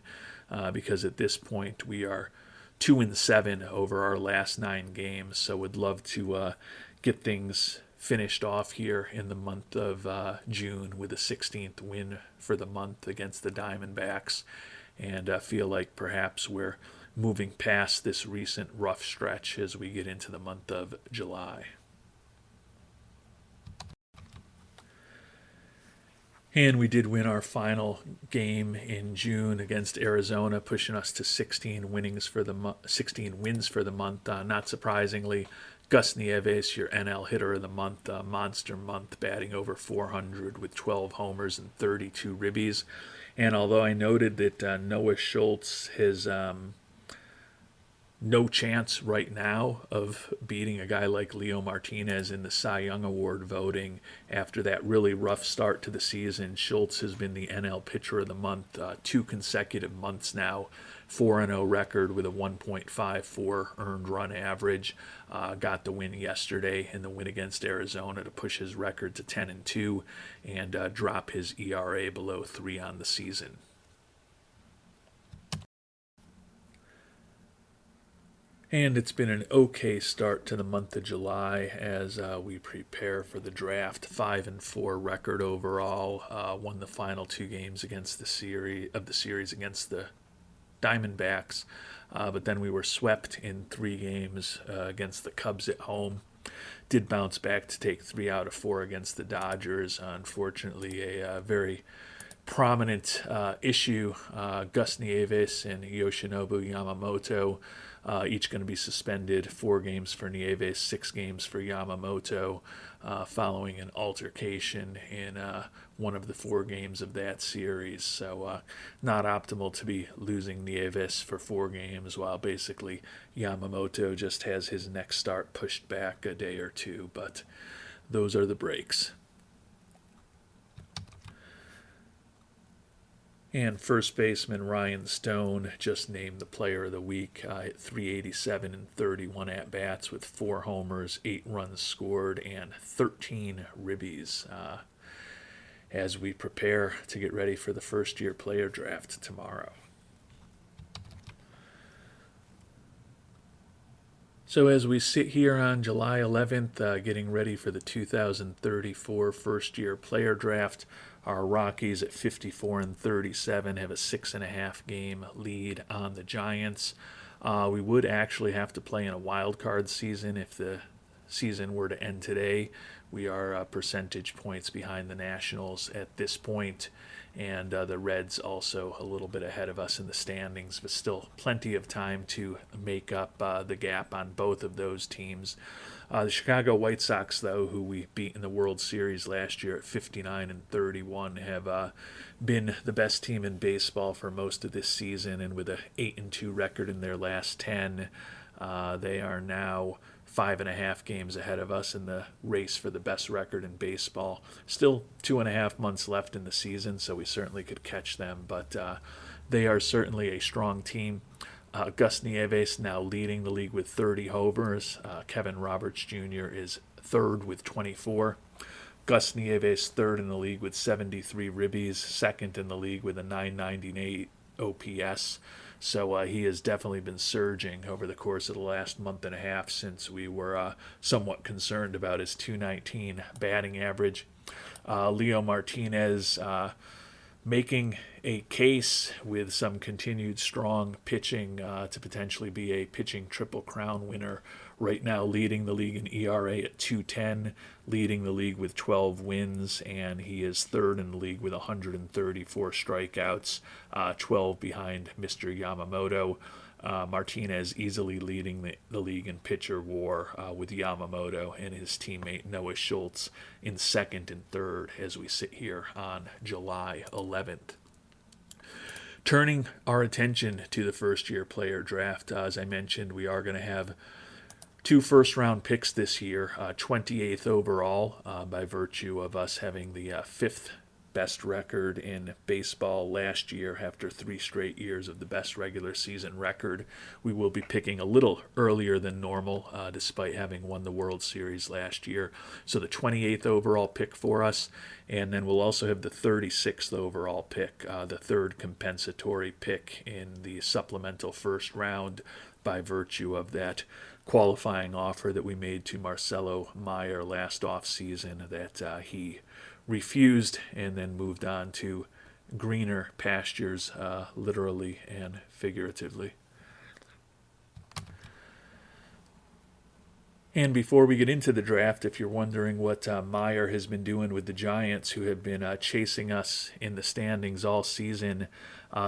because at this point we are 2-7 over our last 9 games. So would love to get things finished off here in the month of June with a 16th win for the month against the Diamondbacks, and feel like perhaps we're moving past this recent rough stretch as we get into the month of July. And we did win our final game in June against Arizona, pushing us to 16 wins for the month. Not surprisingly, Gus Nieves, your NL hitter of the month, monster month, batting over 400 with 12 homers and 32 ribbies. And although I noted that Noah Schultz has no chance right now of beating a guy like Leo Martinez in the Cy Young Award voting after that really rough start to the season. Schultz has been the NL Pitcher of the Month 2 consecutive months now. 4-0 record with a 1.54 earned run average. Got the win yesterday in the win against Arizona to push his record to 10-2 and drop his ERA below 3 on the season. And it's been an okay start to the month of July as we prepare for the draft. 5-4 record overall. Won the final 2 games against the series against the Diamondbacks, but then we were swept in 3 games against the Cubs at home. Did bounce back to take 3 out of 4 against the Dodgers. Unfortunately, a very prominent issue. Gus Nieves and Yoshinobu Yamamoto each going to be suspended. 4 games for Nieves, 6 games for Yamamoto, following an altercation in one of the 4 games of that series. So not optimal to be losing Nieves for 4 games while basically Yamamoto just has his next start pushed back a day or 2. But those are the breaks. And first baseman Ryan Stone just named the player of the week at 387 and 31 at-bats with 4 homers, 8 runs scored, and 13 ribbies as we prepare to get ready for the first-year player draft tomorrow. So as we sit here on July 11th, getting ready for the 2034 first-year player draft, our Rockies at 54 and 37 have a 6.5 game lead on the Giants. We would actually have to play in a wild card season if the season were to end today. We are percentage points behind the Nationals at this point, and the Reds also a little bit ahead of us in the standings, but still plenty of time to make up the gap on both of those teams. The Chicago White Sox, though, who we beat in the World Series last year at 59 and 31, have been the best team in baseball for most of this season, and with a 8-2 record in their last 10, they are now 5.5 games ahead of us in the race for the best record in baseball. Still 2.5 months left in the season, so we certainly could catch them, but they are certainly a strong team. Gus Nieves now leading the league with 30 homers. Kevin Roberts Jr. is third with 24. Gus Nieves third in the league with 73 ribbies, second in the league with a 998 OPS. So he has definitely been surging over the course of the last month and a half since we were somewhat concerned about his .219 batting average. Leo Martinez making a case with some continued strong pitching to potentially be a pitching Triple Crown winner. Right now leading the league in ERA at 2.10, leading the league with 12 wins, and he is third in the league with 134 strikeouts, 12 behind Mr. Yamamoto. Martinez easily leading the league in pitcher war with Yamamoto and his teammate Noah Schultz in second and third as we sit here on July 11th. Turning our attention to the first-year player draft, as I mentioned, we are going to have 2 first-round picks this year, 28th overall, by virtue of us having the 5th best record in baseball last year after 3 straight years of the best regular season record. We will be picking a little earlier than normal, despite having won the World Series last year. So the 28th overall pick for us, and then we'll also have the 36th overall pick, the 3rd compensatory pick in the supplemental first round by virtue of that qualifying offer that we made to Marcelo Meyer last offseason that he refused and then moved on to greener pastures, literally and figuratively. And before we get into the draft, if you're wondering what Meyer has been doing with the Giants, who have been chasing us in the standings all season,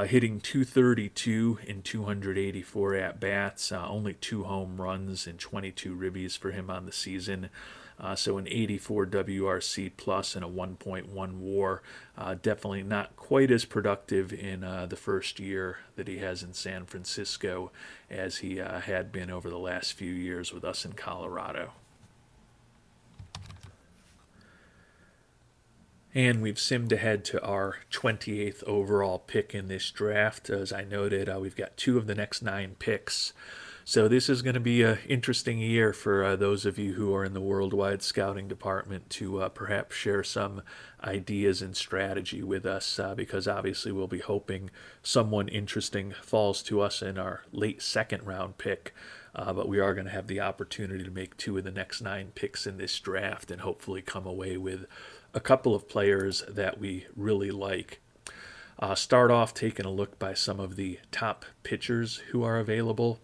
hitting .232 in 284 at-bats, only 2 home runs and 22 ribbies for him on the season. So an 84 WRC plus and a 1.1 WAR. Definitely not quite as productive in the first year that he has in San Francisco as he had been over the last few years with us in Colorado. And we've simmed ahead to our 28th overall pick in this draft. As I noted, we've got 2 of the next 9 picks. So this is going to be an interesting year for those of you who are in the worldwide scouting department to perhaps share some ideas and strategy with us, because obviously we'll be hoping someone interesting falls to us in our late second round pick. But we are going to have the opportunity to make 2 of the next 9 picks in this draft and hopefully come away with a couple of players that we really like. Start off taking a look by some of the top pitchers who are available.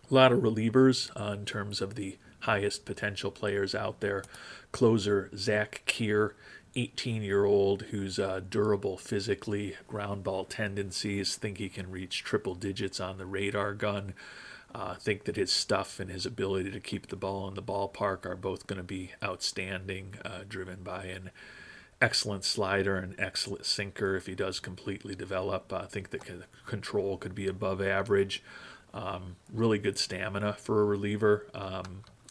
A lot of relievers in terms of the highest potential players out there. Closer Zach Keir, 18-year-old who's durable physically, ground ball tendencies, think he can reach triple digits on the radar gun. Think that his stuff and his ability to keep the ball in the ballpark are both going to be outstanding, driven by an excellent slider and excellent sinker if he does completely develop. I think that control could be above average. Really good stamina for a reliever.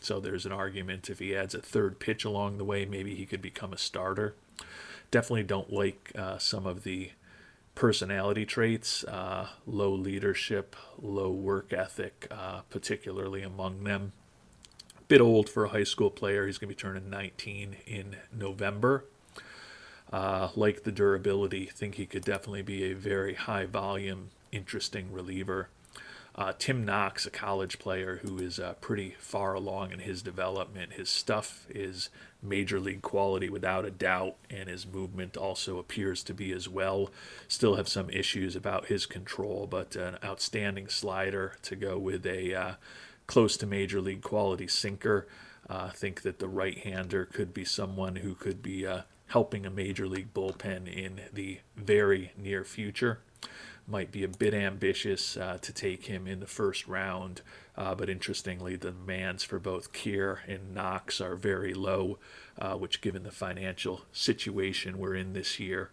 So there's an argument if he adds a third pitch along the way, maybe he could become a starter. Definitely don't like some of the personality traits, low leadership, low work ethic, particularly among them. Bit old for a high school player. He's going to be turning 19 in November. Like the durability, think he could definitely be a very high volume, interesting reliever. Tim Knox, a college player who is pretty far along in his development. His stuff is major league quality without a doubt, and his movement also appears to be as well. Still have some issues about his control, but an outstanding slider to go with a close to major league quality sinker. I think that the right-hander could be someone who could be helping a major league bullpen in the very near future. Might be a bit ambitious to take him in the first round, but interestingly, the demands for both Keir and Knox are very low, which, given the financial situation we're in this year,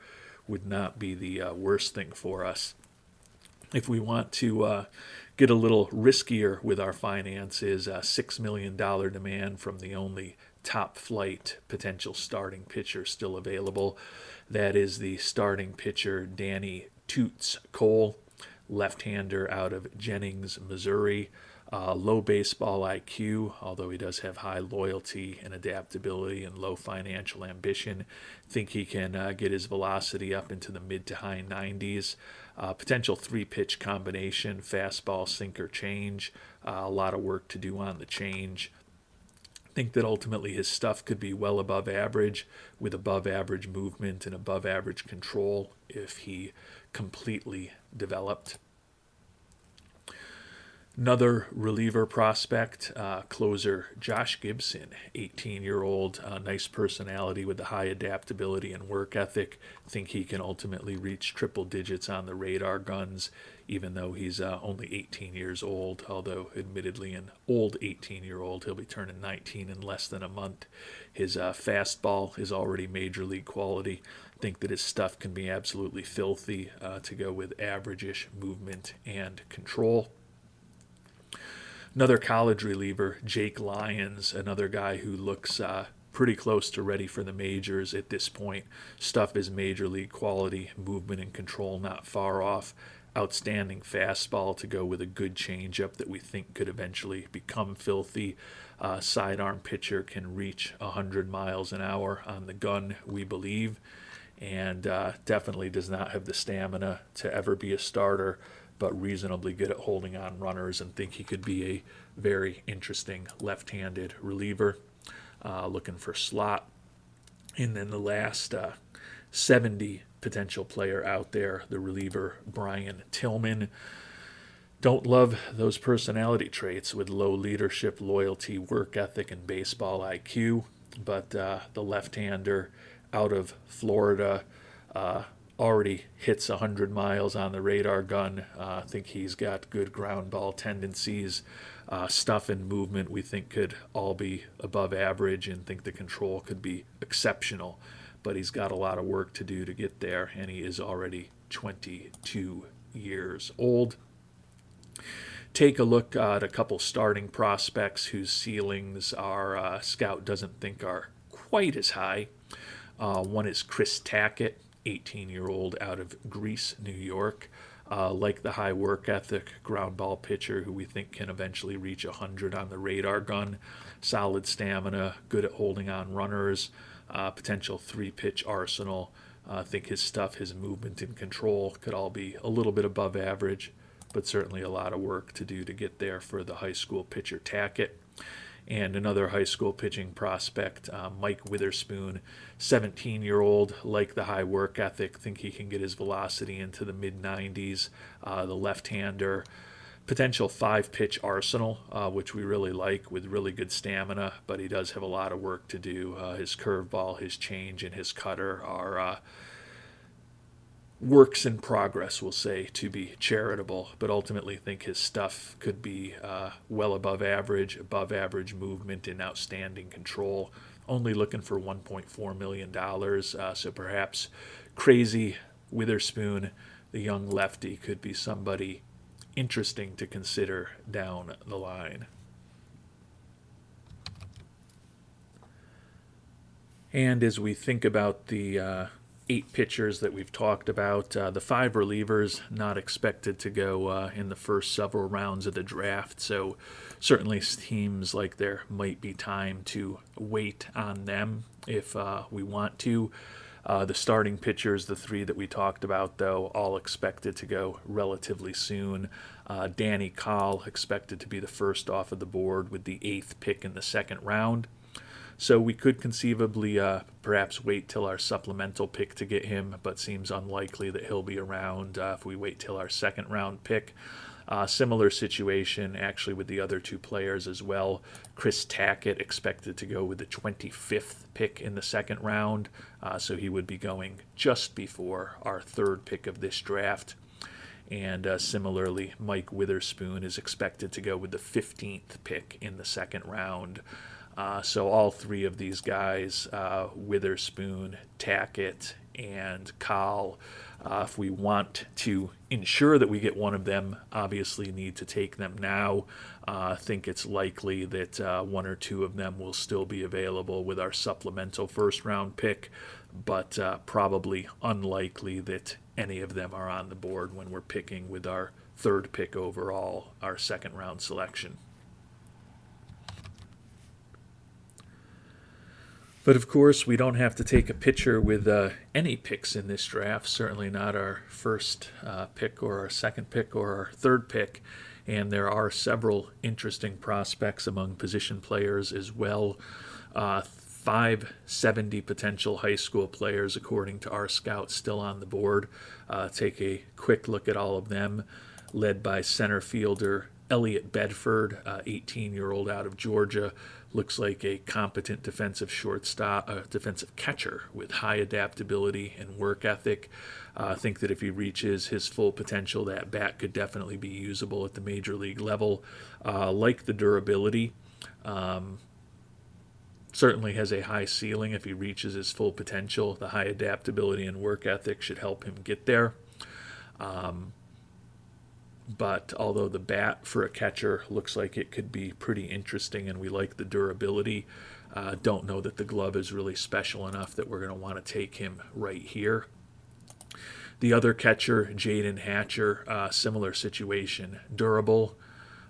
would not be the worst thing for us. If we want to get a little riskier with our finances, a $6 million demand from the only top flight potential starting pitcher still available. That is the starting pitcher, Danny Toots Cole, left-hander out of Jennings, Missouri. Low baseball IQ, although he does have high loyalty and adaptability and low financial ambition. Think he can get his velocity up into the mid to high 90s. Potential 3-pitch combination, fastball, sinker, change. A lot of work to do on the change. Think that ultimately his stuff could be well above average, with above average movement and above average control if he completely developed. Another reliever prospect, closer Josh Gibson, 18-year-old, nice personality with the high adaptability and work ethic. Think he can ultimately reach triple digits on the radar guns, even though he's only 18 years old, although admittedly an old 18-year-old. He'll be turning 19 in less than a month. His fastball is already major league quality. Think that his stuff can be absolutely filthy to go with average-ish movement and control. Another college reliever, Jake Lyons, another guy who looks pretty close to ready for the majors at this point. Stuff is major league quality, movement and control not far off. Outstanding fastball to go with a good changeup that we think could eventually become filthy. Sidearm pitcher, can reach 100 miles an hour on the gun, we believe, and definitely does not have the stamina to ever be a starter, but reasonably good at holding on runners, and think he could be a very interesting left-handed reliever. Looking for slot. And then the last 70 potential player out there, the reliever Brian Tillman. Don't love those personality traits with low leadership, loyalty, work ethic, and baseball IQ, but the left-hander out of Florida, already hits 100 miles on the radar gun. I think he's got good ground ball tendencies. Stuff and movement we think could all be above average, and think the control could be exceptional. But he's got a lot of work to do to get there, and he is already 22 years old. Take a look at a couple starting prospects whose ceilings our scout doesn't think are quite as high. One is Chris Tackett, 18-year-old out of Greece, New York. Like the high work ethic ground ball pitcher who we think can eventually reach 100 on the radar gun. Solid stamina, good at holding on runners, potential 3-pitch arsenal. I think his stuff, his movement and control could all be a little bit above average, but certainly a lot of work to do to get there for the high school pitcher Tackett. And another high school pitching prospect, Mike Witherspoon, 17-year-old, like the high work ethic, think he can get his velocity into the mid-90s. The left-hander, potential 5-pitch arsenal, which we really like, with really good stamina, but he does have a lot of work to do. His curveball, his change, and his cutter are works in progress, we'll say, to be charitable, but ultimately think his stuff could be well above average movement and outstanding control. Only looking for $1.4 million, so perhaps crazy Witherspoon, the young lefty, could be somebody interesting to consider down the line. And as we think about the 8 pitchers that we've talked about, the 5 relievers not expected to go in the first several rounds of the draft, so certainly seems like there might be time to wait on them if we want to. The starting pitchers, the 3 that we talked about, though, all expected to go relatively soon. Danny Kahl expected to be the first off of the board with the 8th pick in the second round. So we could conceivably perhaps wait till our supplemental pick to get him, but seems unlikely that he'll be around if we wait till our second round pick. Similar situation actually with the other 2 players as well. Chris Tackett expected to go with the 25th pick in the second round, so he would be going just before our 3rd pick of this draft. And similarly, Mike Witherspoon is expected to go with the 15th pick in the second round. So all 3 of these guys, Witherspoon, Tackett, and Kahl, if we want to ensure that we get one of them, obviously need to take them now. I think it's likely that 1 or 2 of them will still be available with our supplemental first-round pick, but probably unlikely that any of them are on the board when we're picking with our 3rd pick overall, our second-round selection. But of course, we don't have to take a pitcher with any picks in this draft, certainly not our first pick or our second pick or our 3rd pick. And there are several interesting prospects among position players as well. 570 potential high school players, according to our scouts, still on the board. Take a quick look at all of them, led by center fielder Elliot Bedford, 18-year-old out of Georgia. Looks like a competent defensive defensive catcher with high adaptability and work ethic. I think that if he reaches his full potential, that bat could definitely be usable at the major league level. Like the durability, certainly has a high ceiling if he reaches his full potential. The high adaptability and work ethic should help him get there. But although the bat for a catcher looks like it could be pretty interesting and we like the durability, don't know that the glove is really special enough that we're going to want to take him right here. The other catcher, Jaden Hatcher, similar situation. Durable,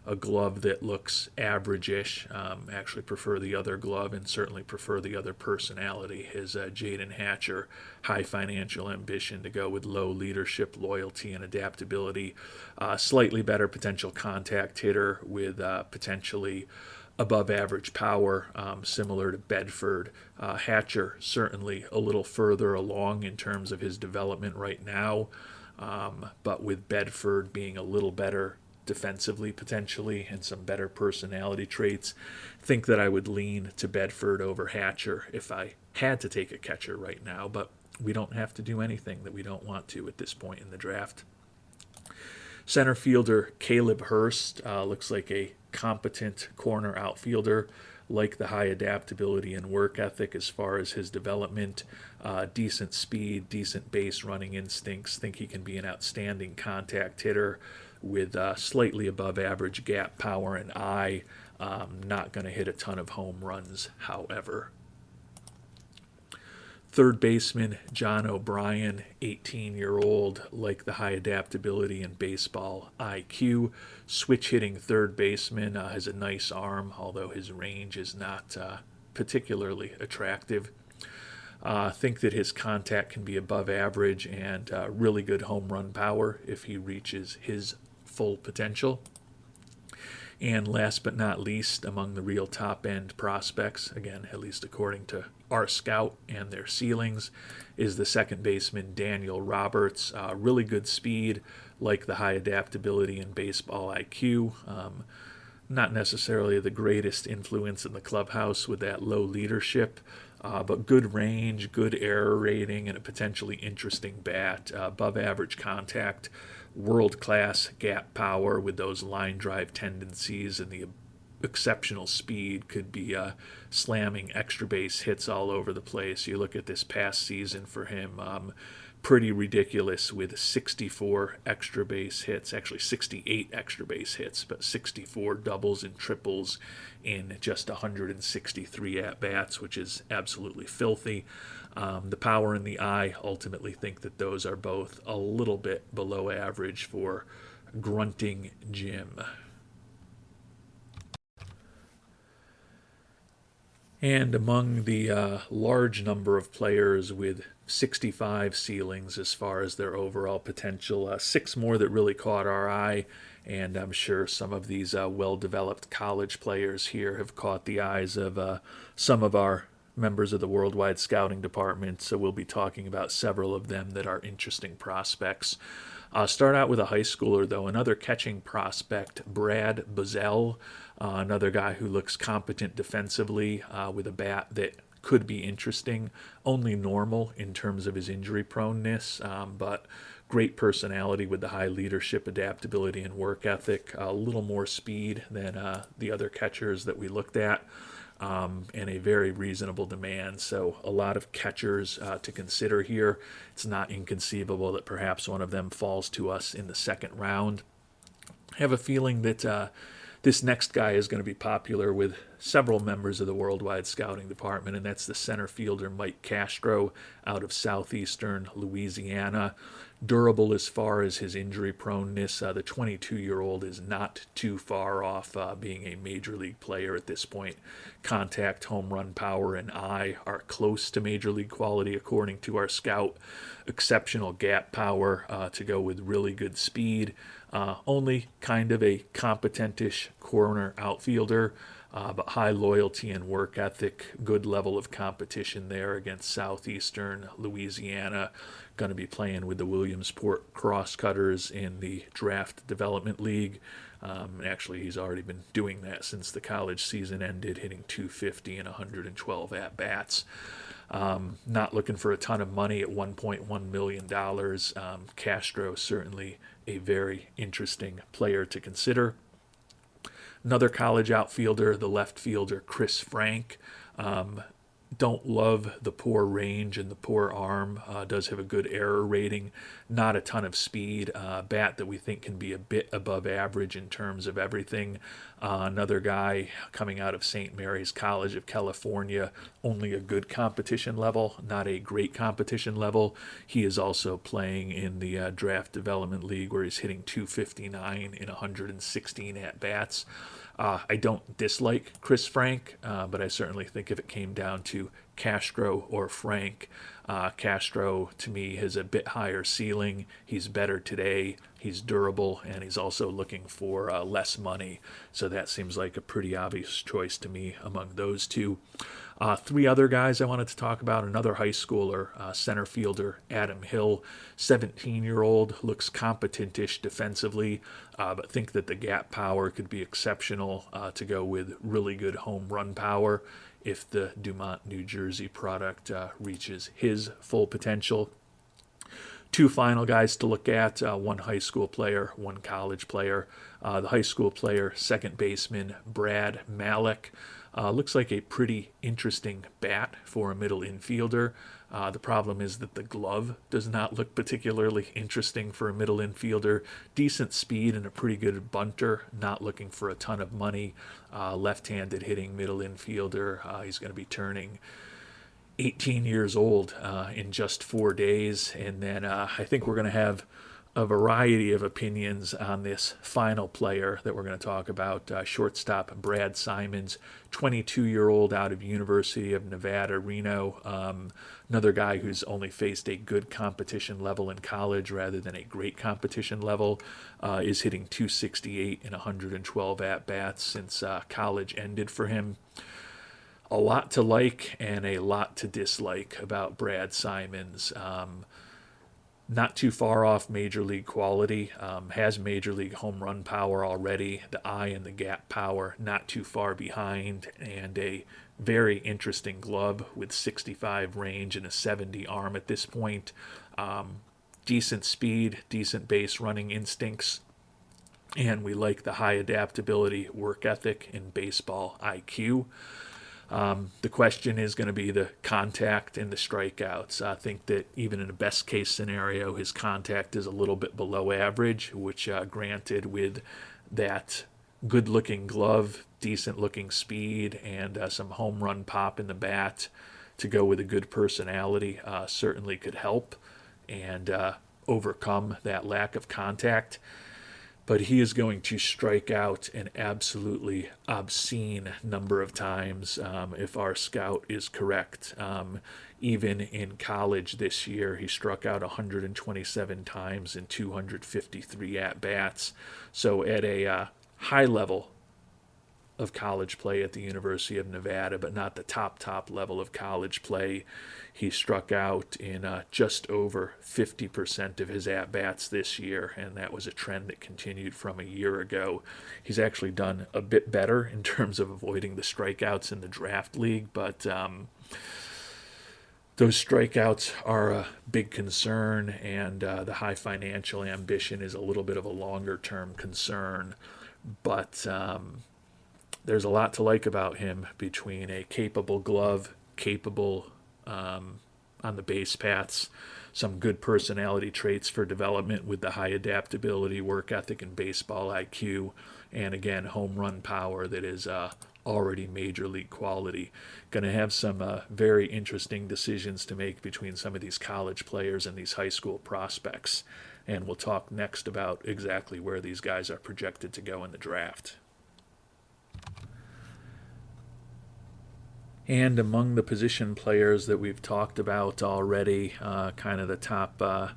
a glove that looks average-ish. Actually prefer the other glove and certainly prefer the other personality. His Jaden Hatcher, high financial ambition to go with low leadership, loyalty, and adaptability. Slightly better potential contact hitter with potentially above average power, similar to Bedford. Hatcher certainly a little further along in terms of his development right now, but with Bedford being a little better defensively potentially and some better personality traits, think that I would lean to Bedford over Hatcher if I had to take a catcher right now, but we don't have to do anything that we don't want to at this point in the draft. Center fielder Caleb Hurst looks like a competent corner outfielder, like the high adaptability and work ethic as far as his development, decent speed, decent base running instincts. Think he can be an outstanding contact hitter with slightly above average gap power and eye. Not going to hit a ton of home runs, however. Third baseman John O'Brien, 18-year-old, like the high adaptability and baseball IQ. Switch hitting third baseman, has a nice arm, although his range is not particularly attractive. Think that his contact can be above average and really good home run power if he reaches his full potential. And last but not least, among the real top-end prospects, again, at least according to our scout and their ceilings, is the second baseman Daniel Roberts. Really good speed, like the high adaptability and baseball IQ. Not necessarily the greatest influence in the clubhouse with that low leadership, but good range, good error rating, and a potentially interesting bat. Above average contact, world-class gap power with those line drive tendencies, and the exceptional speed could be slamming extra base hits all over the place. You look at this past season for him, pretty ridiculous with 64 extra base hits, actually 68 extra base hits, but 64 doubles and triples in just 163 at-bats, which is absolutely filthy. The power and the eye, ultimately think that those are both a little bit below average for grunting Jim. And among the large number of players with 65 ceilings as far as their overall potential, 6 more that really caught our eye, and I'm sure some of these well-developed college players here have caught the eyes of some of our members of the Worldwide Scouting Department, so we'll be talking about several of them that are interesting prospects. Start out with a high schooler, though. Another catching prospect, Brad Buzzell, another guy who looks competent defensively with a bat that could be interesting. Only normal in terms of his injury proneness, but great personality with the high leadership, adaptability, and work ethic. A little more speed than the other catchers that we looked at. And a very reasonable demand. So a lot of catchers to consider here. It's not inconceivable that perhaps one of them falls to us in the second round. I have a feeling that this next guy is going to be popular with several members of the Worldwide Scouting Department, and that's the center fielder Mike Castro out of southeastern Louisiana. Durable as far as his injury proneness. The 22-year-old is not too far off being a major league player at this point. Contact, home run power, and eye are close to major league quality according to our scout. Exceptional gap power to go with really good speed. Only kind of a competentish corner outfielder, but high loyalty and work ethic, good level of competition there against southeastern Louisiana. Going to be playing with the Williamsport Crosscutters in the Draft Development League. Actually, he's already been doing that since the college season ended, hitting 250 and 112 at-bats. Not looking for a ton of money at $1.1 million. Castro, certainly a very interesting player to consider. Another college outfielder, the left fielder Chris Frank. Don't love the poor range and the poor arm. Does have a good error rating. Not a ton of speed. Bat that we think can be a bit above average in terms of everything. Another guy coming out of St. Mary's College of California. Only a good competition level, not a great competition level. He is also playing in the Draft Development League where he's hitting 259 in 116 at-bats. I don't dislike Chris Frank, but I certainly think if it came down to Castro or Frank, Castro to me has a bit higher ceiling. He's better today, he's durable, and he's also looking for less money. So that seems like a pretty obvious choice to me among those two. 3 other guys I wanted to talk about. Another high schooler, center fielder Adam Hill, 17-year-old, looks competentish defensively, but think that the gap power could be exceptional to go with really good home run power. if the Dumont, New Jersey product reaches his full potential. Two final guys to look at, one high school player, one college player. The high school player, second baseman Brad Malik. Looks like a pretty interesting bat for a middle infielder. The problem is that the glove does not look particularly interesting for a middle infielder. Decent speed and a pretty good bunter, not looking for a ton of money. Left-handed hitting middle infielder. He's going to be turning 18 years old in just 4 days. And then I think we're going to have a variety of opinions on this final player that we're going to talk about. Shortstop Brad Simons, 22-year-old out of University of Nevada, Reno. Another guy who's only faced a good competition level in college rather than a great competition level, is hitting .268 in 112 at-bats since college ended for him. A lot to like and a lot to dislike about Brad Simons. Not too far off major league quality, has major league home run power already, the eye and the gap power not too far behind, and a very interesting glove with 65 range and a 70 arm at this point. Decent speed, decent base running instincts, and we like the high adaptability, work ethic, and baseball IQ. The question is going to be the contact and the strikeouts. I think that even in a best case scenario, his contact is a little bit below average, which granted with that good looking glove, decent looking speed, and some home run pop in the bat to go with a good personality certainly could help and overcome that lack of contact. But he is going to strike out an absolutely obscene number of times if our scout is correct. Even in college this year, he struck out 127 times in 253 at-bats. So at a high level of college play at the University of Nevada, but not the top level of college play, he struck out in just over 50% of his at-bats this year, and that was a trend that continued from a year ago. He's actually done a bit better in terms of avoiding the strikeouts in the draft league, but those strikeouts are a big concern, and the high financial ambition is a little bit of a longer-term concern. But there's a lot to like about him between a capable glove, capable on the base paths, some good personality traits for development with the high adaptability, work ethic, and baseball IQ, and again, home run power that is already major league quality. Going to have some very interesting decisions to make between some of these college players and these high school prospects. And we'll talk next about exactly where these guys are projected to go in the draft. And among the position players that we've talked about already, kind of the top, I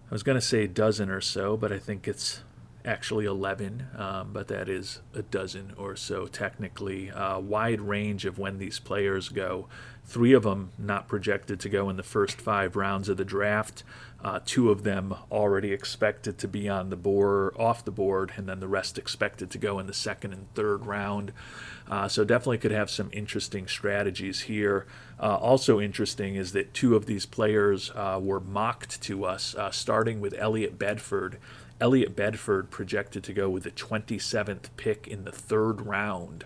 was going to say a dozen or so, but I think it's actually 11, but that is a dozen or so technically. Wide range of when these players go. 3 of them not projected to go in the first 5 rounds of the draft. 2 of them already expected to be on the board, off the board, and then the rest expected to go in the 2nd and 3rd round. So definitely could have some interesting strategies here. Also interesting is that 2 of these players were mocked to us, starting with Elliott Bedford. Elliott Bedford projected to go with the 27th pick in the 3rd round.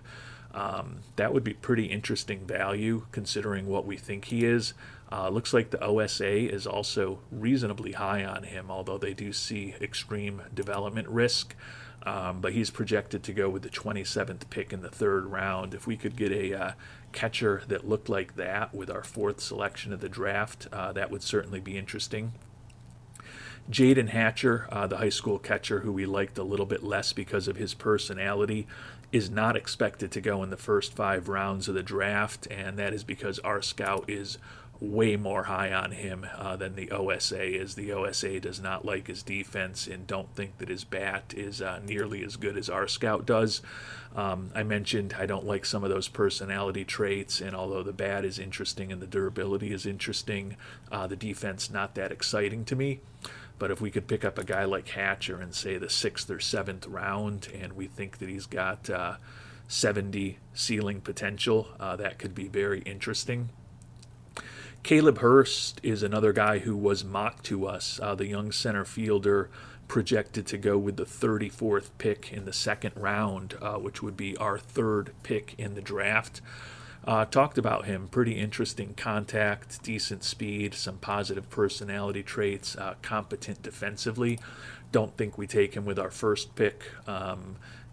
That would be pretty interesting value considering what we think he is. Looks like the OSA is also reasonably high on him, although they do see extreme development risk. But he's projected to go with the 27th pick in the 3rd round. If we could get a catcher that looked like that with our 4th selection of the draft, that would certainly be interesting. Jaden Hatcher, the high school catcher who we liked a little bit less because of his personality, is not expected to go in the first 5 rounds of the draft, and that is because our scout is way more high on him than the OSA is. The OSA does not like his defense and don't think that his bat is nearly as good as our scout does. I mentioned I don't like some of those personality traits, and although the bat is interesting and the durability is interesting, the defense not that exciting to me. But if we could pick up a guy like Hatcher in, say, the 6th or 7th round, and we think that he's got 70 ceiling potential. That could be very interesting. Caleb Hurst is another guy who was mocked to us, the young center fielder projected to go with the 34th pick in the second round, which would be our third pick in the draft. Talked about him, pretty interesting contact, decent speed, some positive personality traits, competent defensively. Don't think we take him with our first pick.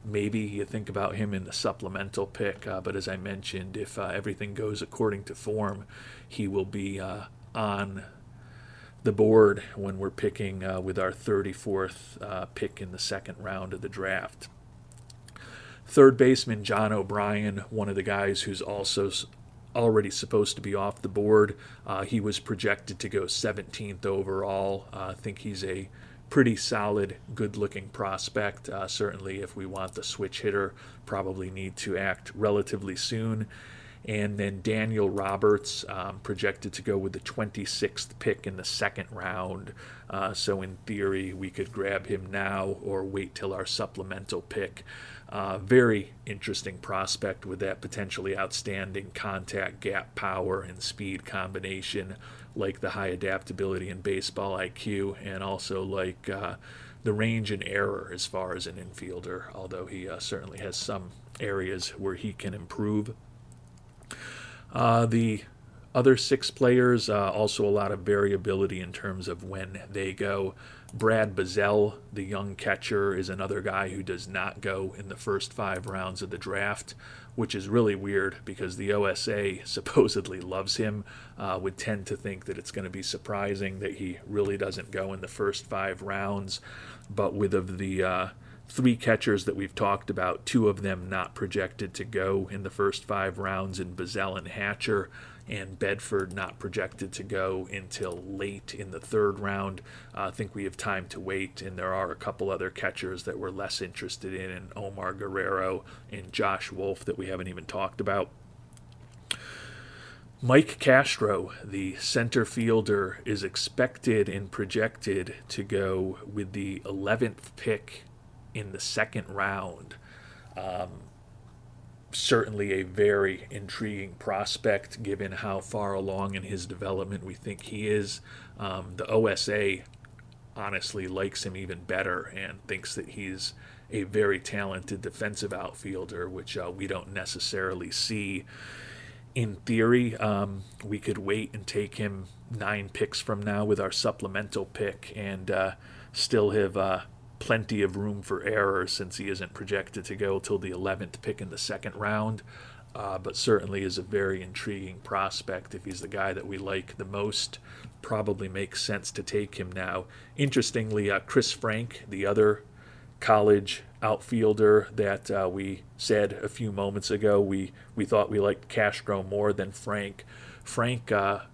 Maybe you think about him in the supplemental pick, but as I mentioned, if everything goes according to form, he will be on the board when we're picking with our 34th pick in the second round of the draft. Third baseman John O'Brien, one of the guys who's also already supposed to be off the board. He was projected to go 17th overall. I think he's a pretty solid, good-looking prospect. Certainly, if we want the switch hitter, probably need to act relatively soon. And then Daniel Roberts, projected to go with the 26th pick in the second round. So in theory, we could grab him now or wait till our supplemental pick. Very interesting prospect with that potentially outstanding contact, gap power, and speed combination, like the high adaptability and baseball IQ, and also like the range and error as far as an infielder, although he certainly has some areas where he can improve. The other six players, also a lot of variability in terms of when they go. Brad Bazell, the young catcher, is another guy who does not go in the first 5 rounds of the draft, which is really weird because the OSA supposedly loves him. Would tend to think that it's going to be surprising that he really doesn't go in the first 5 rounds. But with of the 3 catchers that we've talked about, 2 of them not projected to go in the first 5 rounds in Bazell and Hatcher, and Bedford not projected to go until late in the 3rd round. I think we have time to wait, and there are a couple other catchers that we're less interested in Omar Guerrero and Josh Wolf that we haven't even talked about. Mike Castro, the center fielder, is expected and projected to go with the 11th pick in the second round. Certainly a very intriguing prospect given how far along in his development we think he is. The OSA honestly likes him even better and thinks that he's a very talented defensive outfielder, which we don't necessarily see. In theory, we could wait and take him 9 picks from now with our supplemental pick and still have plenty of room for error since he isn't projected to go till the 11th pick in the second round, but certainly is a very intriguing prospect. If he's the guy that we like the most, probably makes sense to take him now. Interestingly, Chris Frank, the other college outfielder that we said a few moments ago, we thought we liked Castro more than Frank. Frank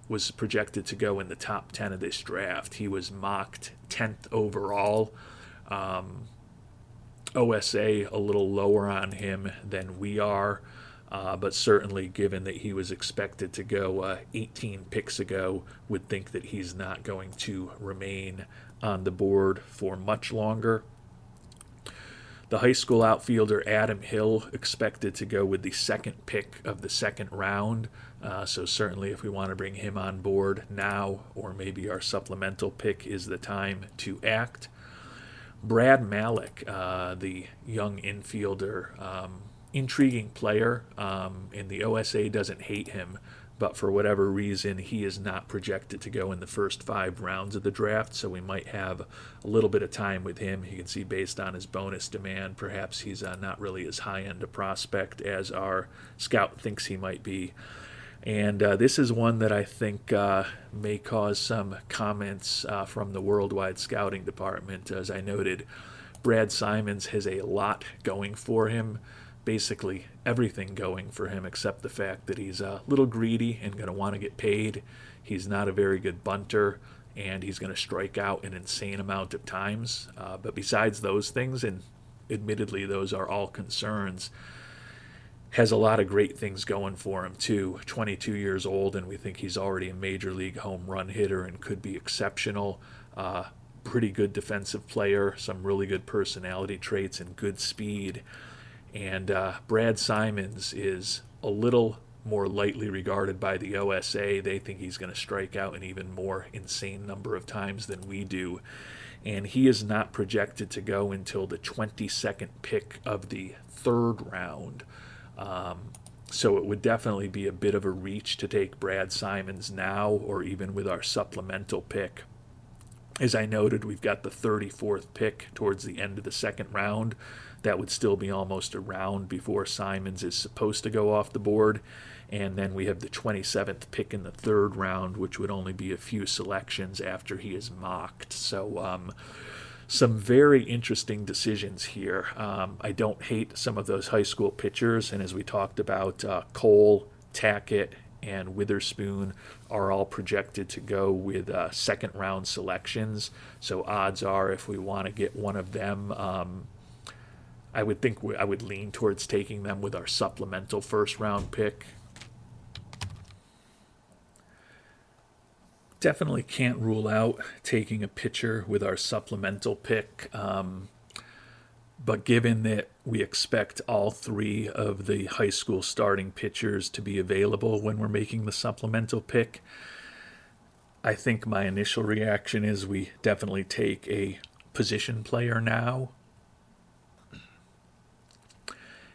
was projected to go in the top 10 of this draft. He was mocked 10th overall. OSA a little lower on him than we are, but certainly given that he was expected to go 18 picks ago, would think that he's not going to remain on the board for much longer. The high school outfielder Adam Hill expected to go with the 2nd pick of the second round, so certainly if we want to bring him on board now or maybe our supplemental pick is the time to act. Brad Malik, the young infielder, intriguing player, and the OSA doesn't hate him, but for whatever reason, he is not projected to go in the first 5 rounds of the draft, so we might have a little bit of time with him. You can see based on his bonus demand, perhaps he's not really as high-end a prospect as our scout thinks he might be. And this is one that I think may cause some comments from the worldwide scouting department. As I noted, Brad Simons has a lot going for him, basically everything going for him except the fact that he's a little greedy and going to want to get paid. He's not a very good bunter, and he's going to strike out an insane amount of times. But besides those things, and admittedly those are all concerns, has a lot of great things going for him too. 22 years old, and we think he's already a major league home run hitter and could be exceptional. Pretty good defensive player, some really good personality traits and good speed. And Brad Simons is a little more lightly regarded by the OSA. They think he's going to strike out an even more insane number of times than we do. And he is not projected to go until the 22nd pick of the third round. So it would definitely be a bit of a reach to take Brad Simons now, or even with our supplemental pick. As I noted, we've got the 34th pick towards the end of the second round. That would still be almost a round before Simons is supposed to go off the board. And then we have the 27th pick in the third round, which would only be a few selections after he is mocked. So some very interesting decisions here. I don't hate some of those high school pitchers, and as we talked about, Cole, Tackett, and Witherspoon are all projected to go with second round selections. So odds are, if we want to get one of them, I would think I would lean towards taking them with our supplemental first round pick. Definitely can't rule out taking a pitcher with our supplemental pick. But given that we expect all three of the high school starting pitchers to be available when we're making the supplemental pick, I think my initial reaction is we definitely take a position player now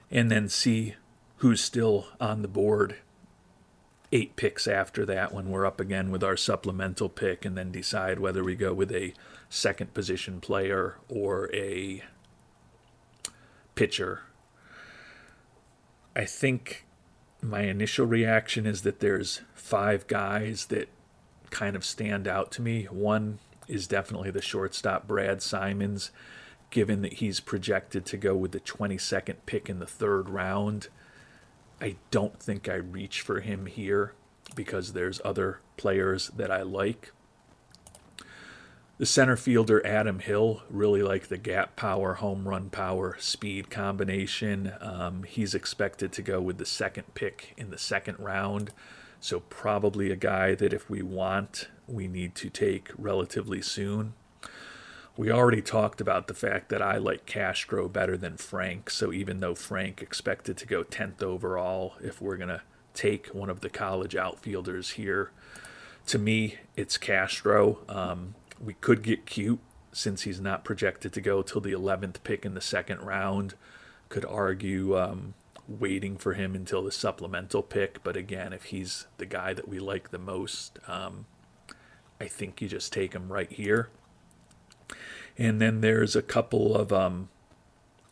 and then see who's still on the board 8 picks after that when we're up again with our supplemental pick, and then decide whether we go with a second position player or a pitcher. I think my initial reaction is that there's 5 guys that kind of stand out to me. One is definitely the shortstop Brad Simons, given that he's projected to go with the 22nd pick in the third round. I don't think I reach for him here because there's other players that I like. The center fielder, Adam Hill, really like the gap power, home run power, speed combination. He's expected to go with the second pick in the second round. So probably a guy that if we want, we need to take relatively soon. We already talked about the fact that I like Castro better than Frank. So even though Frank expected to go 10th overall, if we're going to take one of the college outfielders here, to me, it's Castro. We could get cute since he's not projected to go till the 11th pick in the second round. Could argue waiting for him until the supplemental pick. But again, if he's the guy that we like the most, I think you just take him right here. And then there's a couple of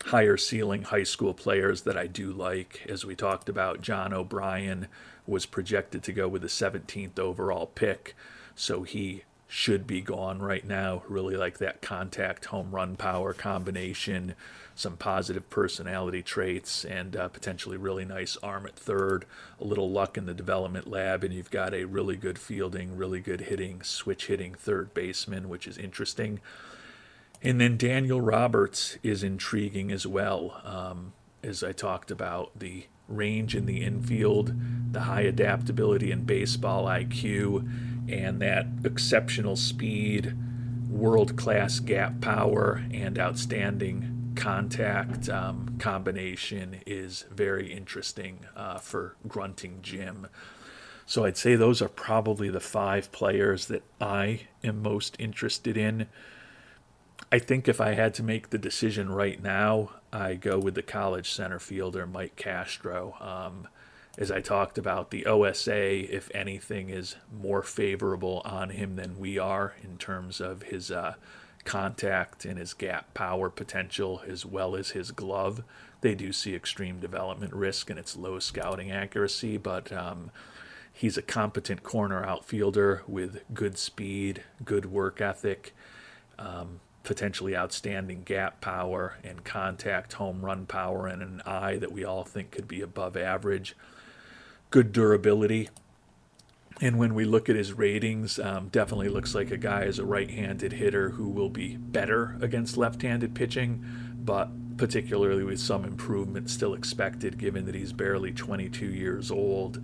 higher ceiling high school players that I do like. As we talked about, John O'Brien was projected to go with the 17th overall pick. So he should be gone right now. Really like that contact home run power combination, some positive personality traits, and potentially really nice arm at third, a little luck in the development lab, and you've got a really good fielding, really good hitting, switch hitting third baseman, which is interesting. And then Daniel Roberts is intriguing as well. As I talked about, the range in the infield, the high adaptability and baseball IQ, and that exceptional speed, world-class gap power, and outstanding contact combination is very interesting for grunting Jim. So I'd say those are probably the 5 players that I am most interested in. I think if I had to make the decision right now, I go with the college center fielder, Mike Castro. As I talked about, the OSA, if anything, is more favorable on him than we are in terms of his contact and his gap power potential, as well as his glove. They do see extreme development risk and its low scouting accuracy, but he's a competent corner outfielder with good speed, good work ethic, potentially outstanding gap power and contact home run power, and an eye that we all think could be above average. Good durability. And when we look at his ratings, definitely looks like a guy as a right-handed hitter who will be better against left-handed pitching, but particularly with some improvement still expected given that he's barely 22 years old.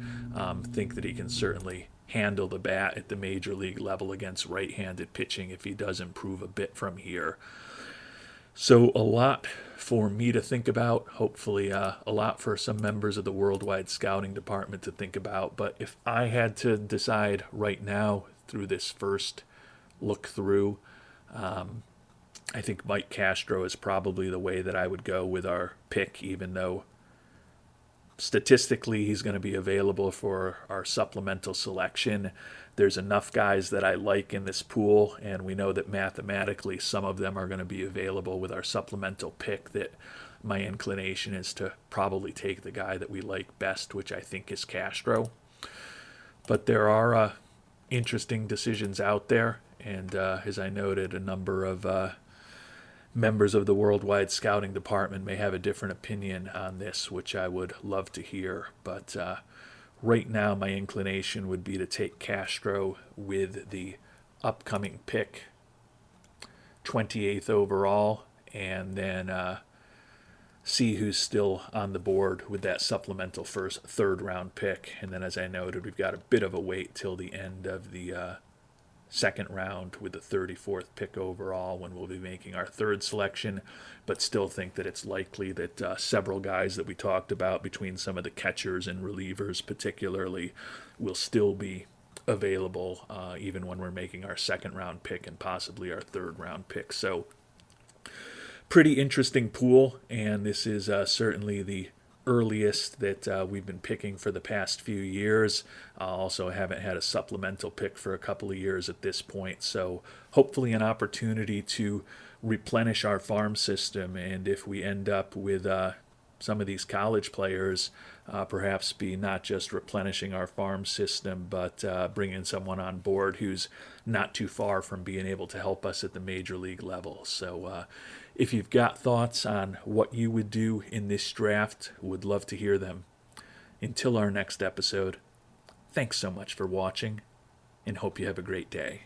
Think that he can certainly handle the bat at the major league level against right-handed pitching if he does improve a bit from here. So a lot for me to think about. Hopefully, a lot for some members of the worldwide scouting department to think about. But if I had to decide right now through this first look through, I think Mike Castro is probably the way that I would go with our pick, even though statistically he's going to be available for our supplemental selection. There's enough guys that I like in this pool, and we know that mathematically some of them are going to be available with our supplemental pick, that my inclination is to probably take the guy that we like best, which I think is Castro. But there are interesting decisions out there, and as I noted, a number of members of the worldwide scouting department may have a different opinion on this, which I would love to hear. But right now, my inclination would be to take Castro with the upcoming pick, 28th overall, and then see who's still on the board with that supplemental third round pick. And then, as I noted, we've got a bit of a wait till the end of the second round with the 34th pick overall when we'll be making our third selection, but still think that it's likely that several guys that we talked about between some of the catchers and relievers particularly will still be available even when we're making our second round pick and possibly our third round pick. So pretty interesting pool, and this is certainly the earliest that we've been picking for the past few years. Also haven't had a supplemental pick for a couple of years at this point, so hopefully an opportunity to replenish our farm system, and if we end up with some of these college players, perhaps be not just replenishing our farm system, but bringing someone on board who's not too far from being able to help us at the major league level. So if you've got thoughts on what you would do in this draft, would love to hear them. Until our next episode, thanks so much for watching, and hope you have a great day.